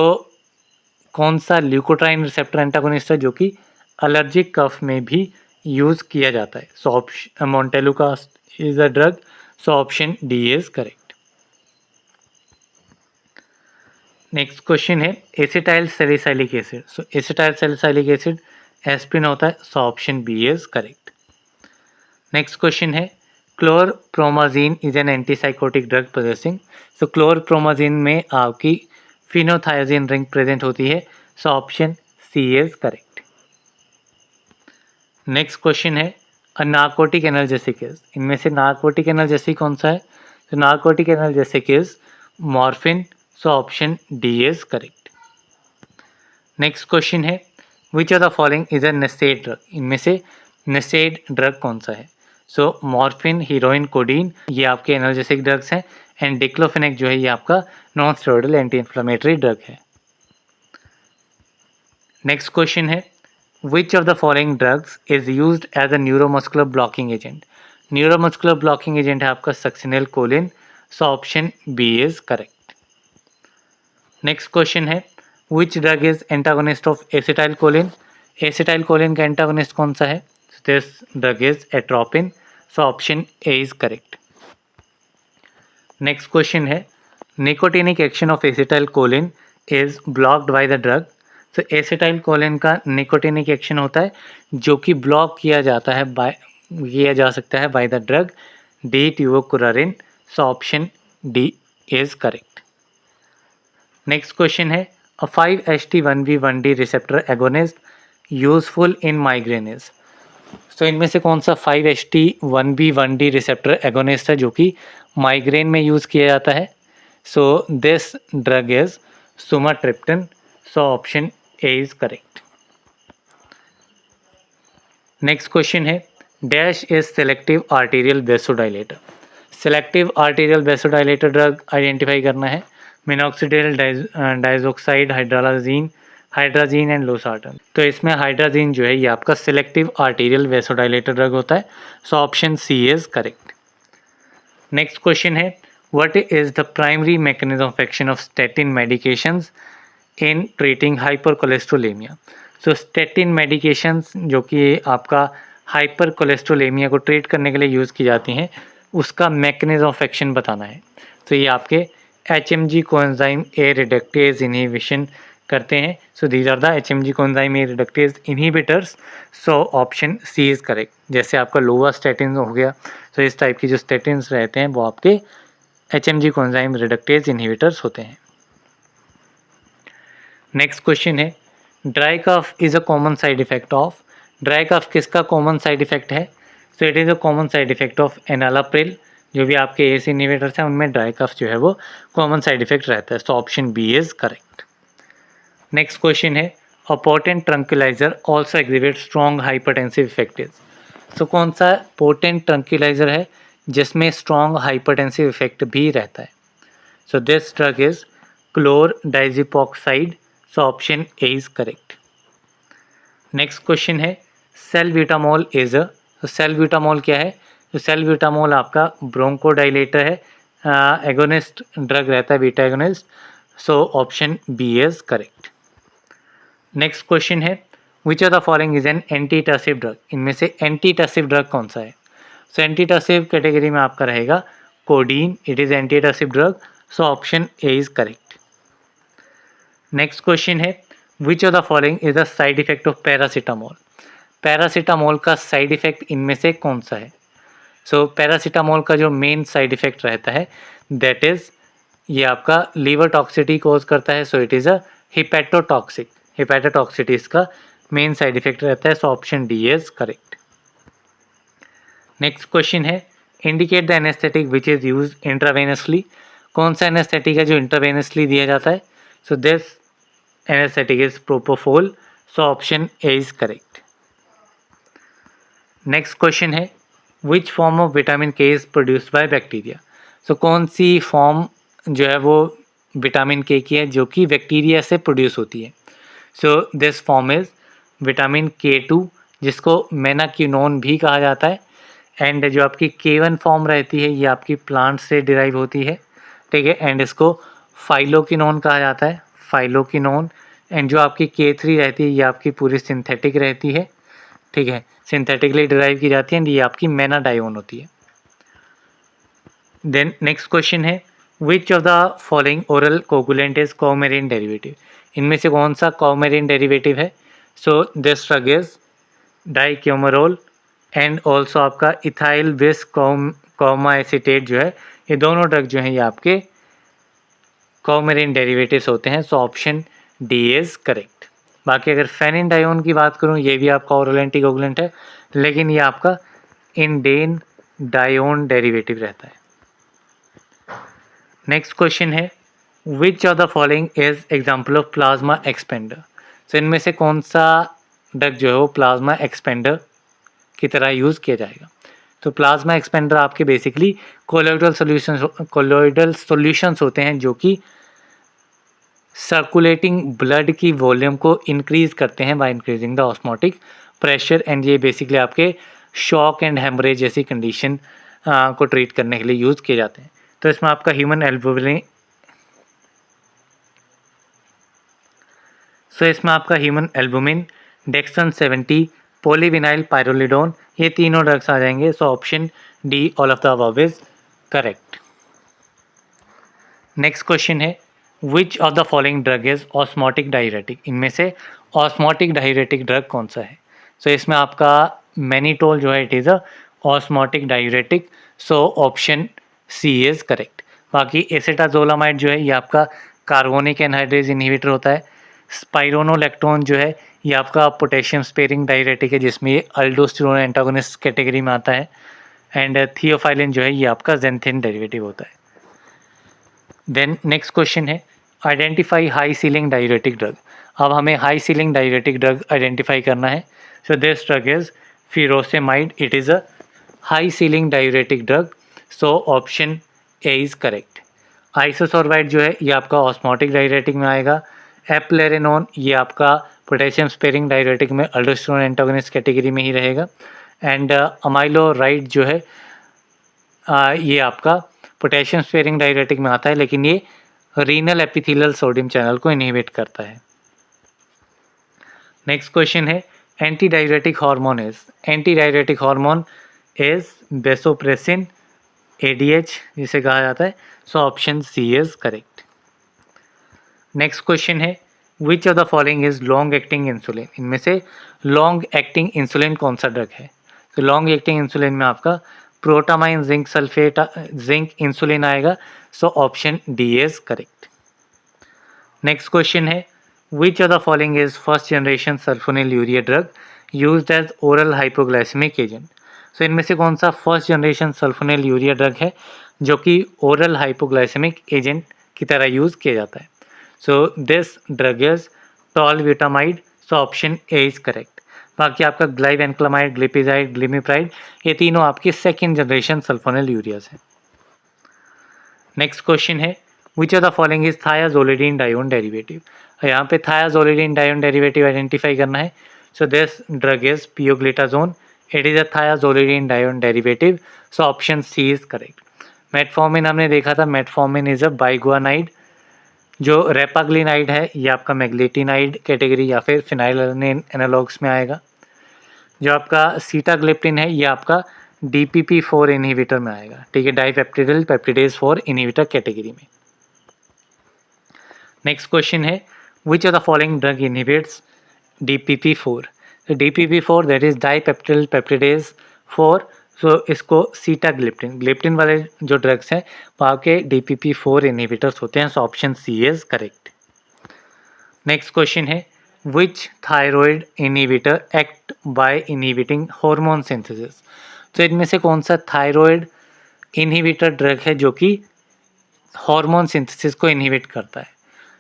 कौन सा ल्यूकोट्राइन रिसेप्टर एंटागोनिस्ट है जो कि एलर्जिक कफ में भी यूज़ किया जाता है? So option montelukast is a drug. So option D is correct. Next question है acetylsalicylic acid. So acetylsalicylic acid aspirin होता है। So option B is correct. Next question है chlorpromazine is an antipsychotic drug possessing. So chlorpromazine में आपकी phenothiazine ring present होती है। So option C is correct. Next question है a narcotic analgesic is. इनमें से नार्कोटिक एनाल्जेसिक कौन सा है? तो narcotic analgesic is morphine. So option D is correct. Next question है which of the following is a NSAID drug. इनमें से नसेड ड्रग कौन सा है? सो मॉर्फिन, हीरोइन, कोडीन, ये आपके एनाल्जेसिक ड्रग्स हैं एंड डिक्लोफेनेक जो है ये आपका non steroidal anti inflammatory drug है। नेक्स्ट क्वेश्चन है which of the following drugs is used as a neuromuscular blocking agent. Neuromuscular blocking agent है आपका succinylcholine. So option B is correct. Next question है which drug is antagonist of acetylcholine. Acetylcholine का antagonist कौन सा है? This drug is atropine. So option A is correct. Next question है nicotinic action of acetyl choline is blocked by the drug. तो acetyl choline का nicotinic action होता है जो कि ब्लॉक किया जाता है किया जा सकता है by the drug D tubocurarine. So option D is correct. Next question है a 5-HT1B1D receptor agonist useful in migraine is. तो इनमें से कौन सा 5-HT1B1D रिसेप्टर एगोनिस्ट है जो कि माइग्रेन में यूज़ किया जाता है? So this drug is sumatriptan. So option A is correct. Next question है dash is selective arterial vasodilator. Selective arterial vasodilator drug identify करना है। Minoxidil, diazoxide, hydralazine and losartan. तो इसमें हाइड्राजीन जो है ये आपका सिलेक्टिव आर्टीरियल वेसोडाइलेटर ड्रग होता है। So option C is correct. Next question है what is the primary mechanism of action of statin medications in treating hypercholesterolaemia. So statin medications जो कि आपका हाइपर कोलेस्ट्रोलेमिया को ट्रीट करने के लिए यूज़ की जाती हैं, उसका मैकेनिज्म ऑफ एक्शन बताना है। तो ये आपके HMG coenzyme A reductase inhibition करते हैं। So these are the HMG coenzyme A reductase inhibitors. So option C is correct. जैसे आपका लोवास्टैटिन हो गया, तो इस टाइप की जो स्टैटिन्स रहते हैं वो आपके HMG कोएंजाइम रिडक्टेज इनहिबिटर्स होते हैं। नेक्स्ट क्वेश्चन है, dry cough is a common side effect of. Dry cough किसका कॉमन साइड इफेक्ट है? So it is a common side effect of enalapril. जो भी आपके एस इनहिबिटर्स हैं उनमें ड्राई कफ जो है वो कॉमन साइड इफेक्ट रहता है। So option B is correct. Next question है, a potent tranquilliser also exhibit strong hypertensive effect. So कौन सा पोटेंट ट्रंक्विलाइजर है जिसमें स्ट्रॉन्ग हाइपरटेंसिव इफेक्ट भी रहता है? So this drug is chlordiazepoxide. So option A is correct. Next question है, salbutamol is a. सेल्ब्यूटामोल क्या है? तो सेल्ब्यूटामोल आपका ब्रोंकोडाइलेटर है, एगोनिस्ट ड्रग रहता है, beta agonist. So option B is correct. Next question है, which of the following is an antitussive drug. इनमें से एंटीटसिव ड्रग कौन सा है? सो एंटीटसिव कैटेगरी में आपका रहेगा codeine, it is antitussive drug. So option A is correct. Next question है, which of the following is the side effect of paracetamol. Paracetamol का साइड इफेक्ट इनमें से कौन सा है? सो पैरासीटामोल का जो मेन साइड इफेक्ट रहता है दैट इज ये आपका लीवर टॉक्सिटी कोज करता है। सो इट इज़ अ हिपैटोटॉक्सिक। हिपैटोटॉक्सिटी इसका मेन साइड इफेक्ट रहता है। So option D is correct. Next question है, indicate the anaesthetic which is use intravenously. कौन सा एनेस्थेटिक है जो इंट्रावेनसली दिया जाता है? So this anaesthetic is propofol. So option A is correct. Next question है, which form of vitamin K is produced by bacteria. So कौन सी फॉर्म जो है वो विटामिन के की है जो कि बैक्टीरिया से प्रोड्यूस होती है? So this form is vitamin K2, जिसको मेनाक्यूनोन भी कहा जाता है। एंड जो आपकी K1 फॉर्म रहती है ये आपकी प्लांट से डिराइव होती है, ठीक है। एंड इसको फाइलोकिनोन कहा जाता है, फाइलोकिनोन। एंड जो आपकी K3 रहती है ये आपकी पूरी सिंथेटिक रहती है, ठीक है, सिंथेटिकली डिराइव की जाती है। एंड ये आपकी मेनाडायोन होती है। देन नेक्स्ट क्वेश्चन है, which of the following oral coagulant is coumarin derivative. इनमें से कौन सा कॉमेरिन डेरिवेटिव है? So this drug is dicoumarol and also आपका इथाइल बिस कॉमा एसीटेट जो है, ये दोनों ड्रग जो हैं ये आपके कॉमेरिन डेरिवेटिव्स होते हैं। So option D is correct. बाकी अगर फेनिडायोन की बात करूँ ये भी आपका ओरल एंटीकोगुलेंट है, लेकिन ये आपका इंडेन डायोन डेरिवेटिव रहता है। नेक्स्ट क्वेश्चन है, which of the following is example of plasma expander. So इनमें से कौन सा ड्रग जो है वो प्लाज्मा एक्सपेंडर की तरह यूज़ किया जाएगा? तो प्लाज्मा एक्सपेंडर आपके बेसिकली कोलोइडल सॉल्यूशंस होते हैं जो कि सर्कुलेटिंग ब्लड की वॉल्यूम को इंक्रीज़ करते हैं by increasing the osmotic pressure. And ये बेसिकली आपके शॉक एंड हेमरेज जैसी कंडीशन को ट्रीट करने के लिए यूज़ किए जाते हैं। तो इसमें आपका ह्यूमन एल्बुमिन, इसमें आपका human albumin, dextran 70, polyvinyl pyrrolidone, ये तीनों ड्रग्स आ जाएंगे। So option D all of the above is correct. Next question है, which of the following drug is osmotic diuretic. इनमें से ऑस्मोटिक डायरेटिक ड्रग कौन सा है? सो इसमें आपका मैनिटोल जो है it is a osmotic diuretic. So option C is correct. बाकी एसिटाजोलामाइड जो है ये आपका कार्बोनिक एनहाइड्रेज इनहिबिटर होता है। स्पाइरोनोलैक्टोन जो है ये आपका पोटेशियम स्पेयरिंग डायरेटिक है जिसमें ये अल्डोस्टेरोन एंटागोनिस्ट कैटेगरी में आता है। एंड थियोफाइलिन जो है ये आपका जेंथिन डेरिवेटिव होता है। देन नेक्स्ट क्वेश्चन है, identify high ceiling diuretic drug. अब हमें high ceiling diuretic drug identify करना है। So this drug is furosemide, it is a high ceiling diuretic drug. So option A is correct. Isosorbide जो है ये आपका osmotic diuretic में आएगा। एप्लेरेनोन ये आपका पोटेशियम स्पेयरिंग डायरेटिक में अल्डोस्टेरोन एंटागोनिस्ट कैटेगरी में ही रहेगा। एंड अमाइलोराइड जो है ये आपका पोटेशियम स्पेयरिंग डायरेटिक में आता है, लेकिन ये रीनल एपिथेलियल सोडियम चैनल को इनहिबिट करता है। नेक्स्ट क्वेश्चन है, anti diuretic hormone is. Anti diuretic hormone is vasopressin, ADH जिसे कहा जाता है। So option C is correct. Next question है which of the following is long acting insulin. इनमें से लॉन्ग एक्टिंग इंसुलिन कौन सा ड्रग है? तो लॉन्ग एक्टिंग इंसुलिन में आपका protamine zinc sulphate zinc insulin आएगा। So option D is correct. Next question है which of the following is first generation sulphonylurea drug used as oral hypoglycaemic agent. So इनमें से कौन सा first generation sulphonylurea drug है जो कि oral hypoglycaemic agent की तरह यूज किया जाता है? So this drug is tolbutamide. So option A is correct. बाकी आपका ग्लाइवेनक्लामाइड, ग्लिपिजाइड, ग्लिमिप्राइड ये तीनों आपकी सेकेंड जनरेशन सल्फोनिल यूरियाज हैं। नेक्स्ट क्वेश्चन है which of the following is thiazolidinedione derivative. यहाँ पे थायाजोलिडीन डायोन डेरिवेटिव आइडेंटिफाई करना है। So this drug is pioglitazone. It is a thiazolidinedione derivative. So option C is correct. Metformin हमने देखा था, metformin is a बाइगुआनाइड। जो रेपाग्लिनाइड है ये आपका मैग्लेटिनाइड कैटेगरी या फिर फिनाइलएलानाइन एनालॉग्स में आएगा। जो आपका सीटाग्लिप्टिन है ये आपका DPP4 इनहिबिटर में आएगा, ठीक है, डाइपेप्टिडिल पेप्टिडेज 4 इनहिबिटर कैटेगरी में। नेक्स्ट क्वेश्चन है which of the following drug inhibits DPP4। तो DPP4 दैट इज डाइपेप्टिडिल पेप्टिडेज 4। सो इसको सीटाग्लिप्टिन, ग्लिप्टिन वाले जो ड्रग्स हैं वहाँ के DPP4 इनहिबिटर्स होते हैं। So option C is correct. Next question है which thyroid inhibitor act by inhibiting hormone synthesis. तो इनमें से कौन सा थायराइड इनहिबिटर ड्रग है जो कि हार्मोन सिंथेसिस को इनहिबिट करता है?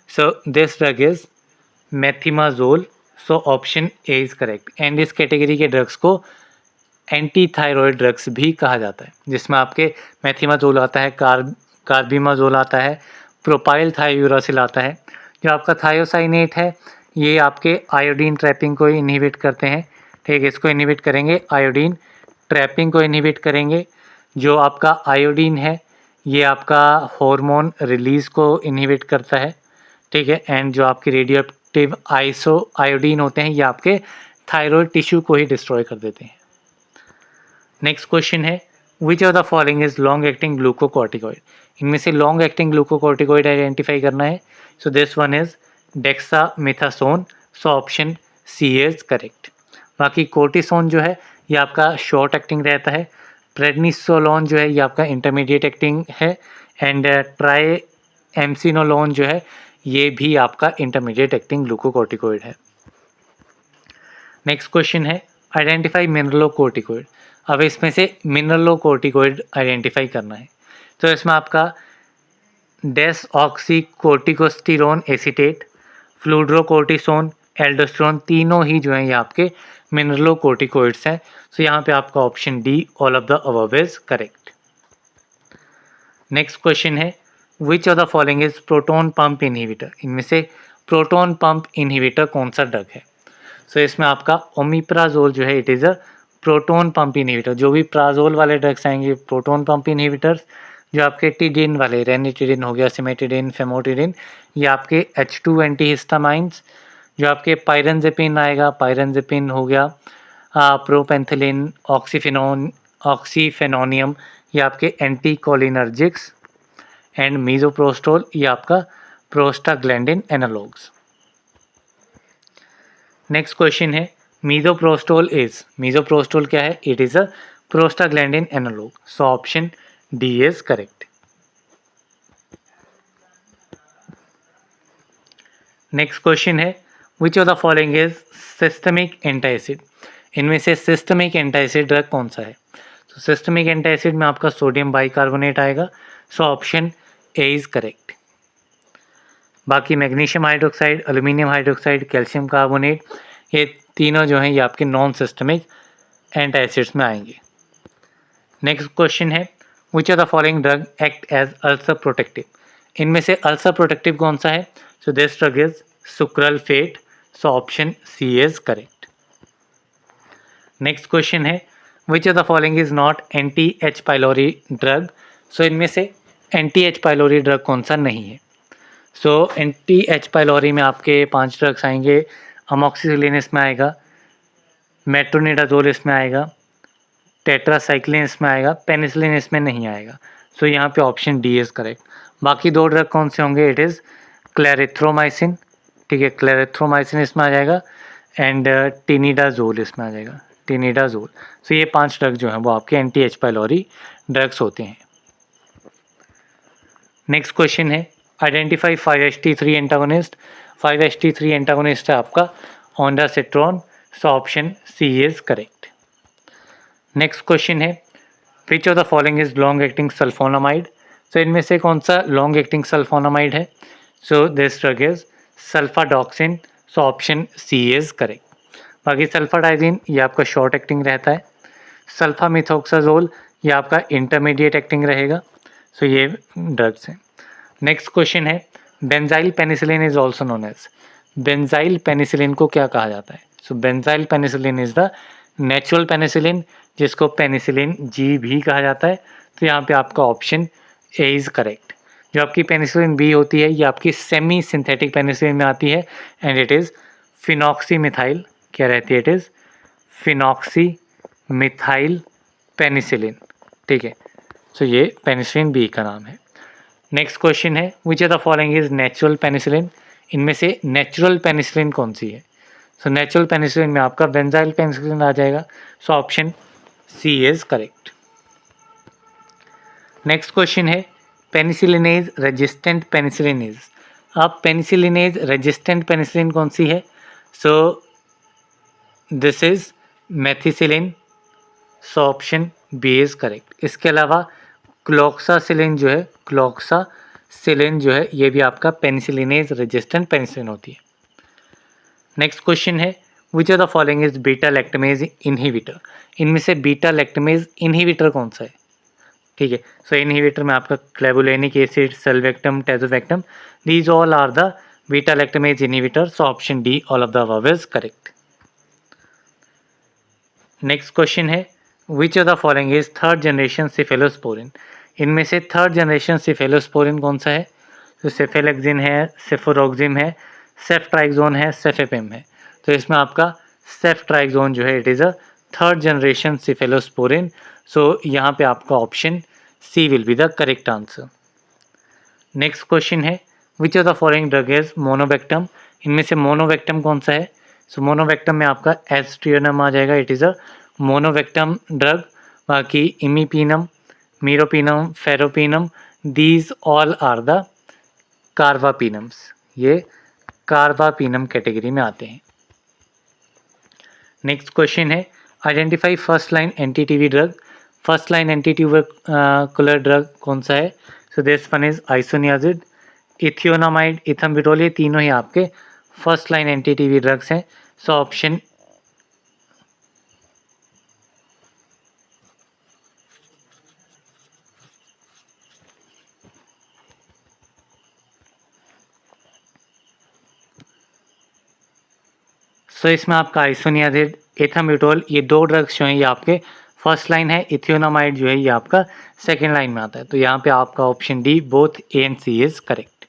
So this drug is methimazole. So option A is correct. And इस कैटेगरी के ड्रग्स को एंटी थायराइड ड्रग्स भी कहा जाता है, जिसमें आपके मेथिमाजोल आता है, कार्बिमाजोल आता है, प्रोपाइल थायोयूरासिल आता है। जो आपका थायोसाइनेट है ये आपके आयोडीन ट्रैपिंग को इनहिबिट करते हैं, ठीक है, इसको इनहिबिट करेंगे, आयोडीन ट्रैपिंग को इनहिबिट करेंगे। जो आपका आयोडीन है ये आपका हार्मोन रिलीज को इनहिबिट करता है, ठीक है। एंड जो आपके रेडियो एक्टिव आयोडीन होते हैं ये आपके थायराइड टिश्यू को ही डिस्ट्रॉय कर देते हैं। नेक्स्ट क्वेश्चन है which of the following is long acting glucocorticoid. इनमें से लॉन्ग एक्टिंग ग्लूकोकॉर्टिकॉइड आइडेंटिफाई करना है। So this one is dexamethasone. So option C is correct. बाकी कोर्टिसोन जो है ये आपका शॉर्ट एक्टिंग रहता है। प्रेडनिसोलोन जो है ये आपका इंटरमीडिएट एक्टिंग है। एंड ट्राई एम्सिनोलोन जो है ये भी आपका इंटरमीडिएट एक्टिंग ग्लूकोकॉर्टिकॉइड है। नेक्स्ट क्वेश्चन है आइडेंटिफाई मिनरलोकॉर्टिकॉइड। अब इसमें से मिनरलोकॉर्टिकॉइड आइडेंटिफाई करना है। तो इसमें आपका डेसऑक्सीकोर्टिकोस्टेरोन एसीटेट, फ्लूड्रोकोर्टिसोन, एल्डोस्टेरोन तीनों ही जो हैं ये आपके मिनरलोकॉर्टिकॉइड्स हैं। सो यहाँ पे आपका option D all of the above is correct. Next question है which of the following is proton pump inhibitor. इनमें से प्रोटोन पंप इनहिबिटर कौन सा ड्रग है? सो इसमें आपका ओमिप्राजोल जो है it is a proton pump inhibitor. जो भी प्राजोल वाले ड्रग्स आएंगे प्रोटोन पंप इनहिबिटर्स। जो आपके टिडिन वाले, रेनिटिडिन हो गया, सिमेटिडिन, फेमोटिडिन, ये आपके H2 एंटीहिस्टामाइंस। जो आपके पायरेनजेपिन आएगा, पायरेनजेपिन हो गया, प्रोपेंथिलिन, ऑक्सीफेनोनियम ये आपके एंटीकोलिनर्जिक्स। एंड मीजोप्रोस्टोल ये आपका प्रोस्टाग्लैंडिन एनालॉग्स। नेक्स्ट क्वेश्चन है मीजोप्रोस्टोल क्या है? It is a prostaglandin analogue. So option D is correct. Next question है which of the following is systemic antacid. इनमें से सिस्टमिक एंटासिड ड्रग कौन सा है? तो सिस्टमिक एंटासिड में आपका सोडियम बाइकार्बोनेट आएगा। So option A is correct. बाकी magnesium hydroxide, aluminium hydroxide, calcium carbonate ये तीनों जो हैं ये आपके नॉन सिस्टमिक एंटासिड्स में आएंगे। नेक्स्ट क्वेश्चन है which of the following drug act as ulcer protective. इनमें से अल्सर प्रोटेक्टिव कौन सा है? So this drug is sucralfate. So option C is correct. Next question है which of the following is not anti H pylori drug. So इनमें से anti H pylori drug कौन सा नहीं है? सो एंटी एच पाइलोरी में आपके 5 drugs आएंगे। अमोक्सिसिलिन इसमें आएगा, मेट्रोनिडाजोल इसमें आएगा, टेट्रासाइक्लिन इसमें आएगा, पेनिसिलिन इसमें नहीं आएगा। सो यहाँ पे ऑप्शन डी इज़ करेक्ट। बाकी 2 ड्रग कौन से होंगे? इट इज़ क्लेरिथ्रोमाइसिन, ठीक है, क्लेरिथ्रोमाइसिन इसमें आ जाएगा एंड टिनिडाजोल इसमें आ जाएगा, टिनिडाजोल। सो ये 5 ड्रग जो हैं वो आपके एंटी एच पाइलोरी ड्रग्स होते हैं। नेक्स्ट क्वेश्चन है identify 5-HT3 antagonist. 5-HT3 antagonist है आपका ondansetron, so option C is correct. Next question है which of the following is long acting sulfonamide. So इनमें से कौन सा लॉन्ग एक्टिंग सल्फोनामाइड है? So this drug is sulfadoxine, so option C is correct. बाकी sulfadiazine ये आपका short acting रहता है, सल्फामिथोक्साजोल ये आपका इंटरमीडिएट एक्टिंग रहेगा। सो ये ड्रग्स हैं। नेक्स्ट क्वेश्चन है benzyl penicillin is also known as. Benzyl penicillin को क्या कहा जाता है? So benzyl penicillin is the natural penicillin, जिसको पेनिसिलिन जी भी कहा जाता है। तो यहाँ पे आपका ऑप्शन ए इज़ करेक्ट। जो आपकी पेनिसिलिन बी होती है ये आपकी सेमी सिंथेटिक पेनिसिलिन में आती है एंड इट इज़ फिनॉक्सीमिथाइल, क्या रहती है? इट इज़ फिनॉक्सीमिथाइल पेनिसिलिन, ठीक है। सो ये पेनिसिलिन बी का नाम है। नेक्स्ट क्वेश्चन है which of the following is natural penicillin. इनमें से नेचुरल पेनिसिलिन कौन सी है? सो नेचुरल पेनिसिलिन में आपका बेंजाइल पेनिसिलिन आ जाएगा, so option C is correct. Next question है पेनिसिलिनेज रेजिस्टेंट पेनिसिलिन। अब पेनिसिलिनेज रेजिस्टेंट पेनिसिलिन कौन सी है? So this is methicillin, so option B is correct. इसके अलावा क्लोक्सासिलिन जो है, क्लोक्सासिलिन जो है ये भी आपका पेनिसिलिनेज रेजिस्टेंट पेनिसिलिन होती है। नेक्स्ट क्वेश्चन है which of the following is beta lactamase inhibitor. इनमें से बीटा लैक्टमेज इनहिबिटर कौन सा है? ठीक है, सो इनहिबिटर में आपका clavulanic acid, sulbactam, tazobactam, these all are the beta lactamase inhibitor, so option D all of the above is correct. Next question है which of the following is third generation cephalosporin. इनमें से third generation cephalosporin कौन सा है? तो सेफेलेक्सिन है, सेफोरोक्सिम है, सेफ्ट्राइक्सोन है, सेफेपिम है। तो इसमें आपका सेफ्ट्राइक्सोन जो है it is a third generation cephalosporin, so यहाँ पे आपका option C will be the correct answer. Next question है which of the following drug is monobactam. इनमें से मोनोवेक्टम कौन सा है? सो मोनोवेक्टम में आपका एस्ट्रियोनम आ जाएगा, it is a monobactam drug. बाकी imipenem, meropenem, faropenem, these all are the carbapenems, ये कार्बापिनम कैटेगरी में आते हैं। नेक्स्ट क्वेश्चन है identify first line anti TB drug. First line anti tubercular drug कौन सा है? So this one is isoniazid, ethionamide, ethambutol, ये तीनों ही आपके first line anti TB drugs हैं, सो ऑप्शन सो इसमें आपका आइसोनियाजिड, एथाम्ब्यूटोल, ये 2 ड्रग्स जो हैं ये आपके फर्स्ट लाइन है, इथियोनामाइड जो है ये आपका सेकेंड लाइन में आता है। तो यहाँ पे आपका option D both A and C is correct.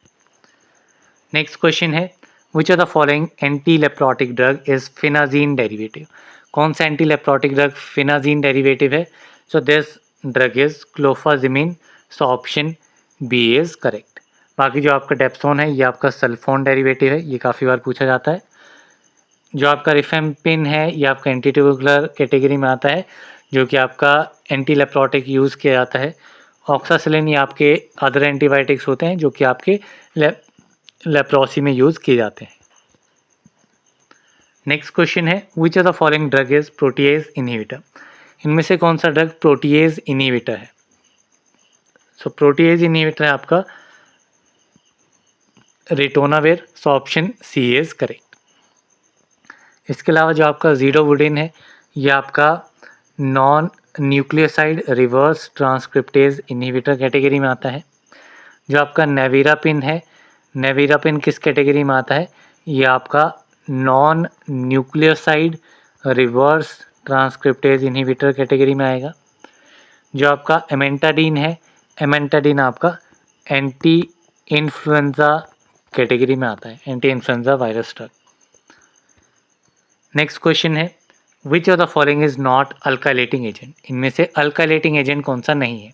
Next question है which of the following anti leprotic drug is phenazine derivative. कौन सा anti leprotic drug phenazine derivative है? So this drug is clofazimine, so option B is correct. बाकी जो आपका dapsone है ये आपका सल्फोन डेरिवेटिव है, ये काफ़ी बार पूछा जाता है। जो आपका रिफेम्पिन है ये आपका एंटी ट्यूबरकुलर कैटेगरी में आता है, जो कि आपका एंटी लेप्रोटिक यूज़ किया जाता है। ऑक्सासिलिन ये आपके अदर एंटीबायोटिक्स होते हैं जो कि आपके लेप्रोसी में यूज़ किए जाते हैं। नेक्स्ट क्वेश्चन है which of the following drug is protease inhibitor. इनमें से कौन सा ड्रग प्रोटीएज इनहिबिटर है? सो प्रोटीएज इनहिबिटर है आपका ritonavir, so option C is correct. इसके अलावा जो आपका ज़ीडोवुडिन है ये आपका non nucleoside reverse transcriptase inhibitor category में आता है। जो आपका नेविरापिन है, नेविरापिन किस कैटेगरी में आता है? ये आपका non nucleoside reverse transcriptase inhibitor category में आएगा। जो आपका एमेंटाडीन है, एमेंटाडीन आपका एंटी इन्फ्लुएंजा कैटेगरी में आता है, anti influenza virus drug. Next question है which of the following is not alkylating agent, इनमें से अल्काइलेटिंग एजेंट कौन सा नहीं है।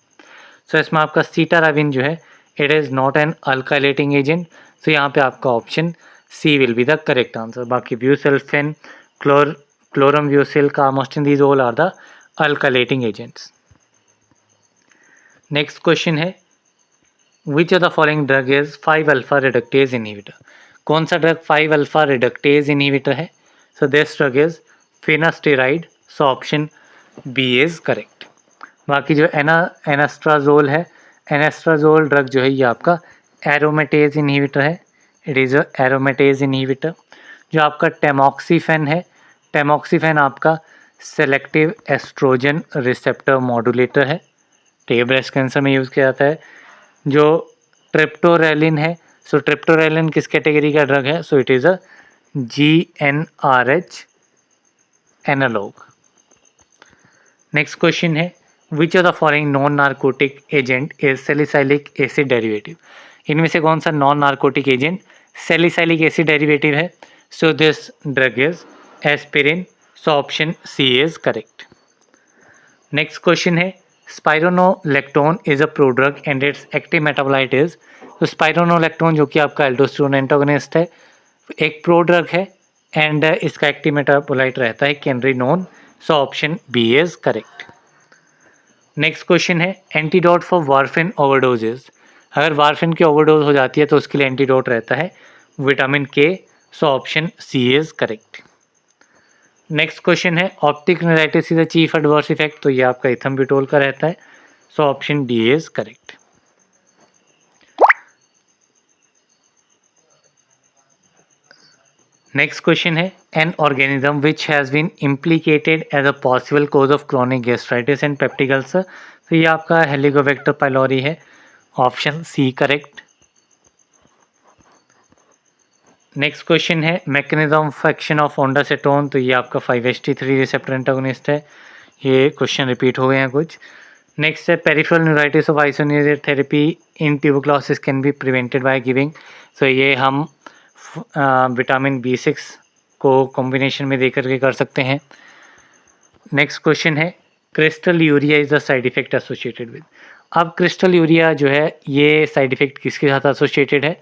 सो इसमें आपका सीटाराबिन जो है it is not an alkylating agent, so यहाँ पे आपका option C will be the correct answer. बाकी busulfan, chlorambucil, carmustine, these all are the alkylating agents. Next question है which of the following drug is five alpha reductase inhibitor, कौन सा drug five alpha reductase inhibitor है। So this drug is finasteride, so option B is correct. बाकी जो एनास्ट्राजोल है, एनास्ट्राजोल drug जो है ये आपका एरोमेटेज इनहिबिटर है, इट इज़ अ एरोमेटेज इनहिबिटर। जो आपका टेमॉक्सीफेन है, टेमॉक्सीफेन आपका सेलेक्टिव एस्ट्रोजन रिसेप्टर मॉड्यूलेटर है, तो ये ब्रेस्ट कैंसर में यूज़ किया जाता है। जो ट्रिप्टोरेलिन है, सो ट्रिप्टोरेलिन किस कैटेगरी का ड्रग है, so it is a GnRH analogue. Next question है which of the following non narcotic agent is salicylic acid derivative, इनमें से कौन सा non narcotic agent salicylic acid derivative है। So this drug is aspirin, so option C is correct. Next question है spironolactone is a prodrug and its active metabolite is, तो spironolactone जो कि आपका एल्डोस्टेरोन एंटागोनिस्ट है, एक प्रोड्रग है and इसका एक्टिव मेटाबोलाइट रहता है canrenone, so option B is correct. Next question है एंटीडोट फॉर वारफिन ओवरडोजेज, अगर वारफिन की ओवरडोज हो जाती है तो उसके लिए एंटीडोट रहता है vitamin K, so option C is correct. Next question है optic neuritis is a chief adverse effect, तो ये आपका इथम्ब्यूटोल का रहता है, so option D is correct. Next question है an organism which has been implicated as a possible cause of chronic gastritis and peptic ulcer, तो ये आपका हेलिकोबैक्टर पाइलोरी है, option C correct. Next question है mechanism of action of ondansetron, तो ये आपका 5-HT3 receptor antagonist है, ये क्वेश्चन रिपीट हो गए हैं कुछ। नेक्स्ट है peripheral neuritis of isoniazid therapy in tuberculosis can be prevented by giving, so ये हम विटामिन B6 को कॉम्बिनेशन में देकर के कर सकते हैं। नेक्स्ट क्वेश्चन है crystalluria is the side effect associated with, अब क्रिस्टल यूरिया जो है ये साइड इफेक्ट किसके साथ एसोसिएटेड है,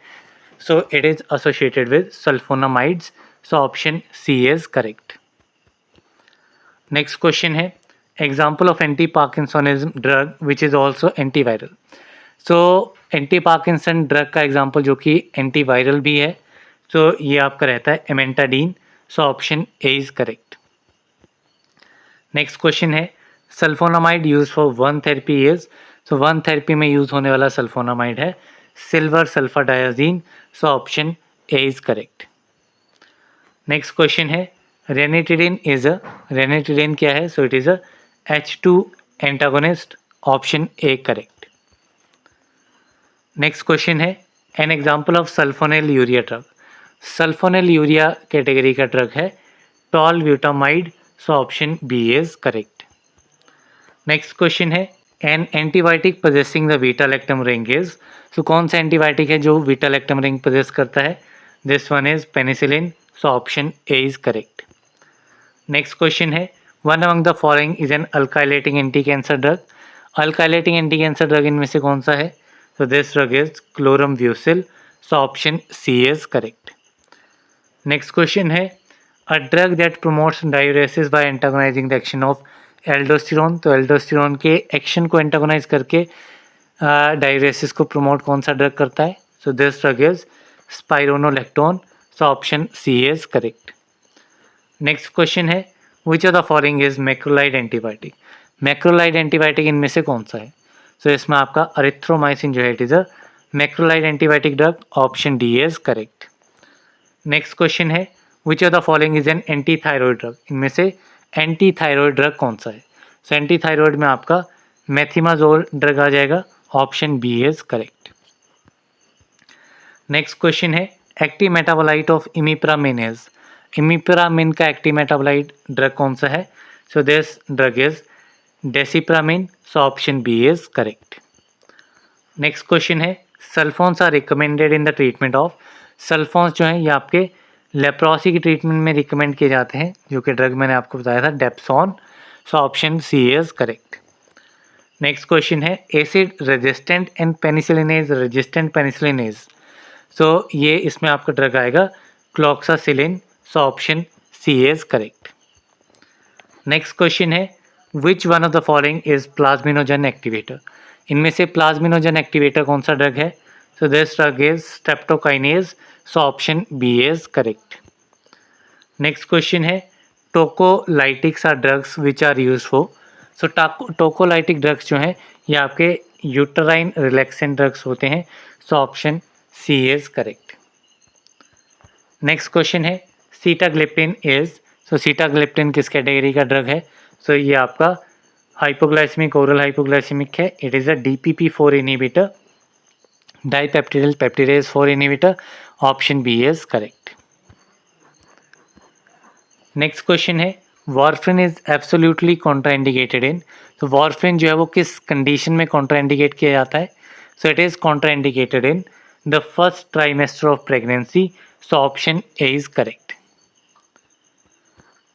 so it is associated with sulfonamides, so option C is correct. Next question है example of anti parkinsonism drug which is also antiviral, so anti Parkinson drug का example जो कि एंटीवायरल भी है, तो ये आपका रहता है एमेंटाडीन, so option A is correct. Next question है sulphonamide use for one therapy is, so one therapy में यूज होने वाला सल्फोनामाइड है silver sulphur डायाजीन, so option A is correct. Next question है रेनिटिडिन इज अ, रेनिटिडिन क्या है, so it is a H2 antagonist, option A correct. Next question है N example of sulphonyl urea drug, sulphonyl urea category का drug है टॉलब्यूटामाइड, so option B is correct. Next question है an antibiotic possessing the beta lactam ring is, so कौन सा antibiotic है जो beta lactam ring possess करता है, this one is penicillin, so option A is correct. Next question है one among the following is an alkylating anti cancer drug, alkylating anti cancer drug इनमें से कौन सा है, so this drug is chlorambucil, so option C is correct. Next question है a drug that promotes diuresis by antagonising the action of aldosterone, तो aldosterone के action को antagonise करके डायूरेसिस को प्रमोट कौन सा ड्रग करता है, so this drug is spironolactone, so option C is correct. Next question है which of the following is macrolide antibiotic, macrolide antibiotic इनमें से कौन सा है, सो इसमें आपका अरिथ्रोमाइसिन जो है it is a macrolide antibiotic drug, option D is correct. Next question है which of the following is an anti thyroid drug, इनमें से एंटी थायरॉयड ड्रग कौन सा है, सो एंटी थायरॉयड में आपका मेथिमाजोल ड्रग आ जाएगा, option B is correct. Next question है active metabolite of imipramine is, imipramine का एक्टिव मेटाबोलाइट ड्रग कौन सा है, so this drug is desipramine, so option B is correct. Next question है sulfones are recommended in the treatment of, sulfones जो हैं ये आपके लेप्रोसी की ट्रीटमेंट में रिकमेंड किए जाते हैं, जो कि ड्रग मैंने आपको बताया था dapsone. So option C is correct. Next question है acid resistant and penicillinase resistant penicillinase. So ये इसमें आपका ड्रग आएगा cloxacillin. So option C is correct. Next question है which one of the following is plasminogen activator. इनमें से plasminogen activator कौन सा ड्रग है? So this drug is streptokinase. So option B is correct. Next question है tocolytics are drugs which are use for. So tocolytic drugs जो हैं ये आपके यूटराइन रिलैक्सेंट ड्रग्स होते हैं। So option C is correct. Next question है sitagliptin is. So sitagliptin किस category का ड्रग है? सो ये आपका हाइपोग्लाइसेमिक ओरल हाइपोग्लाइसेमिक है। It is a DPP4 inhibitor, dipeptidyl peptidase 4 inhibitor. Option B is correct. Next question है warfarin is absolutely contraindicated in. तो warfarin जो है वो किस कंडीशन में कॉन्ट्राइंडिकेट किया जाता है? So it is contraindicated in the first trimester of pregnancy. So option A is correct.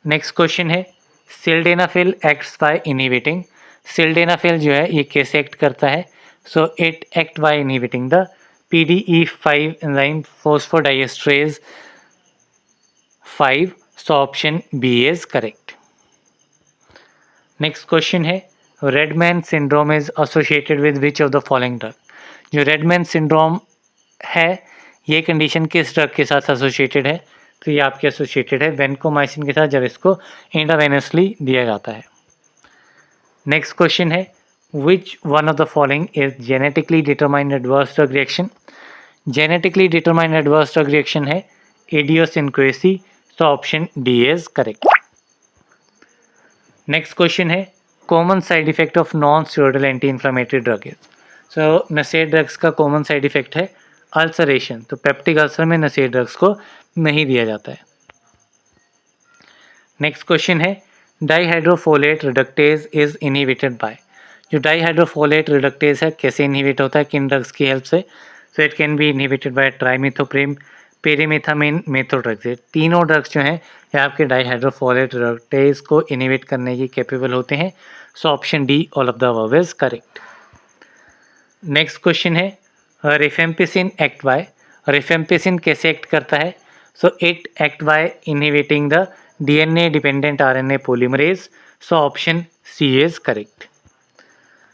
Next question है sildenafil acts by inhibiting. Sildenafil जो है ये कैसे एक्ट करता है? So it act by inhibiting the PDE5 enzyme phosphodiesterase 5। So option B is correct. Next question है red man syndrome is associated with which of the following drug. जो red man syndrome है ये कंडीशन किस ड्रग के साथ associated है? तो ये आपके एसोसिएटेड है वेनकोमाइसिन के साथ, जब इसको इंट्रावेनसली दिया जाता है। नेक्स्ट क्वेश्चन है which one of the following is genetically determined adverse drug reaction. Genetically determined adverse drug reaction है इडियोसिनक्रेसी। तो option D is correct. Next question है common side effect of non steroidal anti inflammatory drug is. So NSAID drugs का common side effect है ulceration. तो peptic ulcer में NSAID drugs को नहीं दिया जाता है। नेक्स्ट क्वेश्चन है डाइहाइड्रोफोलेट रिडक्टेज इज इनहिबिटेड बाय। जो डाइहाइड्रोफोलेट रिडक्टेज है कैसे इनहिबिट होता है, किन ड्रग्स की हेल्प से? So it can be inhibited by trimethoprim, pyrimethamine, methotrexate. तीनों ड्रग्स जो हैं ये आपके डाइहाइड्रोफोलेट रिडक्टेज को इनहिबिट करने की कैपेबल होते हैं। So option D all of the above is correct. Next question है रिफेम्पिसिन एक्ट बाय। रिफेम्पिसिन कैसे एक्ट करता है? So it act by inhibiting the DNA dependent RNA polymerase. So option C is correct.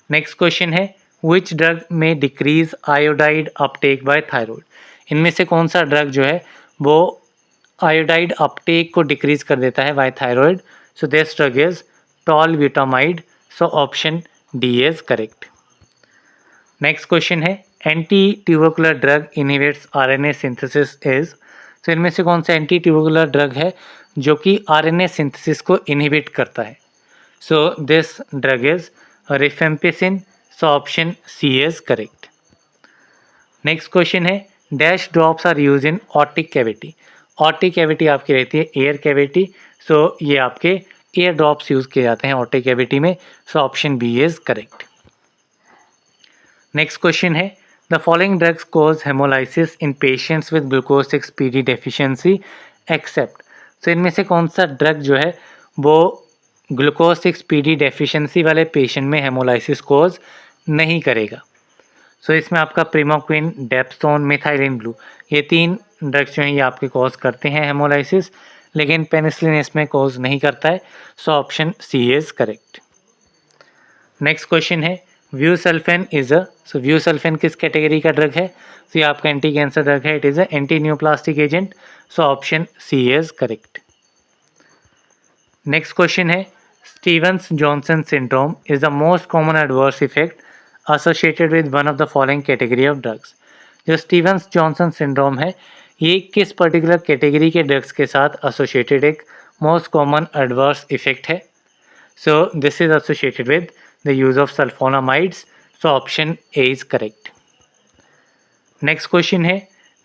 Next question है which drug may decrease iodide uptake by thyroid. इनमें से कौन सा drug जो है वो आयोडाइड अपटेक को डिक्रीज कर देता है by thyroid? So this drug is tolbutamide. So option D is correct. Next question है anti tubercular drug inhibits RNA synthesis is. तो इनमें से कौन सा एंटी ट्यूबरकुलर ड्रग है जो कि RNA सिंथेसिस को इनहिबिट करता है? So this drug is rifampicin. So option C is correct. Next question है dash drops are use in otic cavity. Otic cavity आपकी रहती है एयर कैविटी। सो ये आपके एयर ड्रॉप्स यूज किए जाते हैं ऑटिक कैविटी में। So option B is correct. Next question है the following drugs cause haemolysis in patients with glucose 6PD deficiency except. तो इनमें से कौन सा ड्रग जो है वो ग्लूकोज 6PD डेफिशिएंसी वाले पेशेंट में हेमोलाइसिस कॉज नहीं करेगा? सो इसमें आपका प्रीमोक्विन, डेप्सोन, मिथाइलिन ब्लू, ये तीन ड्रग्स जो हैं ये आपके कॉज करते हैं हेमोलाइसिस, लेकिन पेनिसिलिन इसमें कॉज नहीं करता है। So option C is correct. Next question है व्यूसल्फेन इज अ। सो व्यूसल्फेन किस कैटेगरी का ड्रग है? तो ये आपका एंटी कैंसर ड्रग है। It is a anti neoplastic agent. So option C is correct. Next question है Stevens Johnson syndrome is the most common adverse effect associated with one of the following category of drugs. जो Stevens Johnson syndrome है ये किस particular category के drugs के साथ associated एक most common adverse effect है? So this is associated with the use of sulfonamides. So option A is correct. Next question है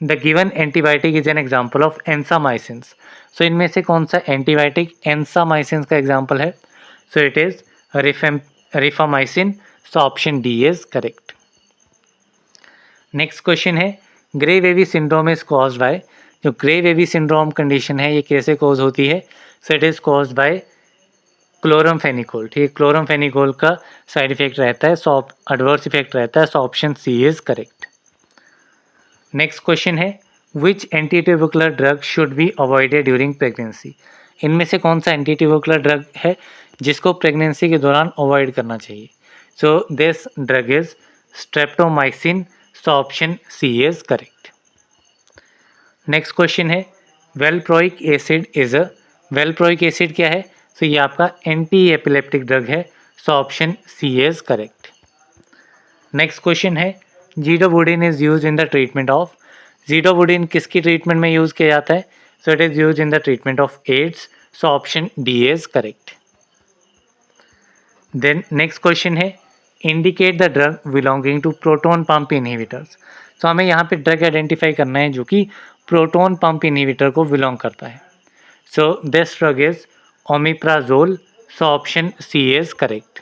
the given antibiotic is an example of ensamycins. So इनमें से कौन सा antibiotic ensamycins का example है? So it is rifamycin. So option D is correct. Next question है grey baby syndrome is caused by। जो grey baby syndrome condition है ये कैसे कॉज होती है? So it is caused by chloramphenicol. ठीक है, क्लोरमफेनिकोल का साइड इफेक्ट रहता है, सो एडवर्स इफेक्ट रहता है, so option C is correct. Next question है which antitubercular drug should be avoided during pregnancy? इनमें से कौन सा एंटीट्यूबरकुलर ड्रग है जिसको प्रेगनेंसी के दौरान अवॉइड करना चाहिए? So this drug is streptomycin, so option C is correct. Next question है valproic acid is a, valproic acid क्या है? सो ये आपका एंटी एपिलेप्टिक ड्रग है, so option C is correct. Next question है zidovudine is use in the treatment of, zidovudine किसकी treatment में use किया जाता है? So it is use in the treatment of AIDS, so option D is correct. Then next question है indicate the drug belonging to proton pump inhibitors. तो हमें यहाँ पे ड्रग आइडेंटिफाई करना है जो कि प्रोटोन पंप इनहिबिटर को बिलोंग करता है। So this drug is omeprazole, so option C is correct.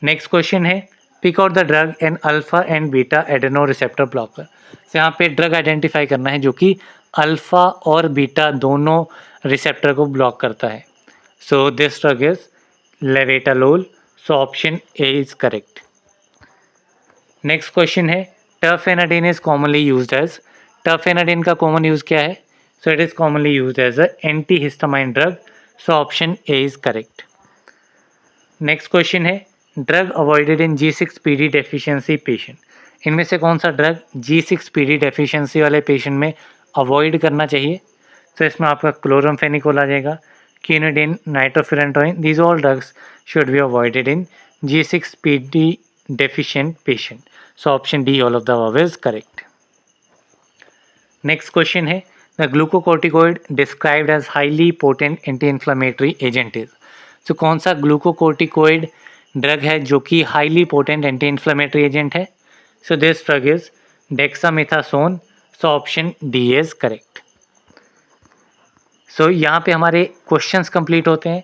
Next question है pick out the drug and alpha and beta adreno receptor blocker. तो यहाँ पे ड्रग आइडेंटिफाई करना है जो कि अल्फा और बीटा दोनों रिसेप्टर को ब्लॉक करता है। So this drug is labetalol, so option A is correct. Next question है terfenadine is commonly used as, terfenadine का कॉमन यूज क्या है? So it is commonly used as a anti histamine drug, so option A is correct. Next question है drug avoided in G6PD deficiency patient. इनमें से कौन सा drug G6PD deficiency वाले patient में अवॉइड करना चाहिए? तो इसमें आपका क्लोरमफेनिकोल आ जाएगा, quinidine, nitrofurantoin, these all drugs should be avoided in G6PD deficient patient. So option D all of the above is correct. Next question है the glucocorticoid described as highly potent anti-inflammatory agent is. So कौन सा glucocorticoid drug है जो कि highly potent anti inflammatory agent है? So this drug is dexamethasone, so option D is correct. So यहाँ पे हमारे क्वेश्चंस कंप्लीट होते हैं।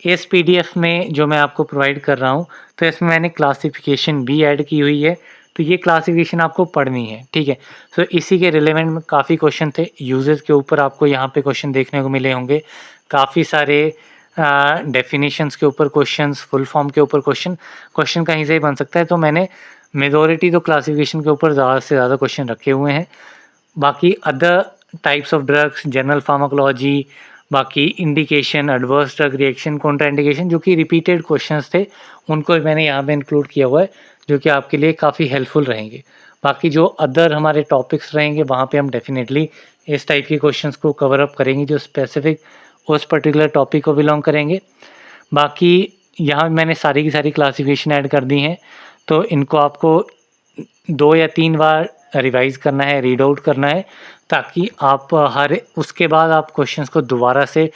इस पीडीएफ में जो मैं आपको प्रोवाइड कर रहा हूँ तो इसमें मैंने क्लासिफिकेशन भी ऐड की हुई है, तो ये क्लासिफिकेशन आपको पढ़नी है, ठीक है। सो इसी के रिलेवेंट में काफ़ी क्वेश्चन थे, यूजेस के ऊपर आपको यहाँ पे क्वेश्चन देखने को मिले होंगे, काफ़ी सारे डेफिनेशंस के ऊपर क्वेश्चंस, फुल फॉर्म के ऊपर क्वेश्चन कहीं से ही बन सकता है। तो मैंने मेजॉरिटी तो क्लासिफिकेशन के ऊपर ज़्यादा से ज़्यादा क्वेश्चन रखे हुए हैं। बाकी other types of drugs, general pharmacology, बाकी indication, adverse drug reaction, contraindication, जो कि रिपीटेड क्वेश्चंस थे, उनको मैंने यहाँ पे इंक्लूड किया हुआ है, जो कि आपके लिए काफ़ी हेल्पफुल रहेंगे। बाकी जो अदर हमारे टॉपिक्स रहेंगे वहाँ पे हम डेफिनेटली इस टाइप के क्वेश्चंस को कवर अप करेंगे जो स्पेसिफिक उस पर्टिकुलर टॉपिक को बिलोंग करेंगे। बाकी यहाँ मैंने सारी की सारी क्लासिफिकेशन ऐड कर दी हैं, तो इनको आपको 2 या 3 बार रिवाइज करना है, रीड आउट करना है, ताकि आप उसके बाद आप क्वेश्चंस को दोबारा से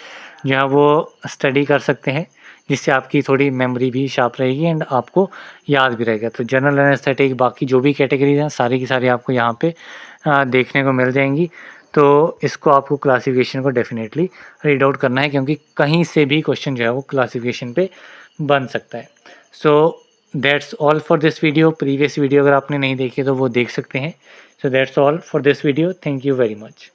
जो है वो स्टडी कर सकते हैं, जिससे आपकी थोड़ी मेमोरी भी शार्प रहेगी एंड आपको याद भी रहेगा। तो जनरल एनेस्थेटिक, बाकी जो भी कैटेगरीज हैं सारी की सारी आपको यहाँ पे देखने को मिल जाएंगी। तो इसको आपको क्लासिफिकेशन को डेफिनेटली रीड आउट करना है, क्योंकि कहीं से भी क्वेश्चन जो है वो क्लासिफिकेशन पे बन सकता है। So that's all for this video. Previous video अगर आपने नहीं देखी तो वो देख सकते हैं। So that's all for this video. Thank you very much.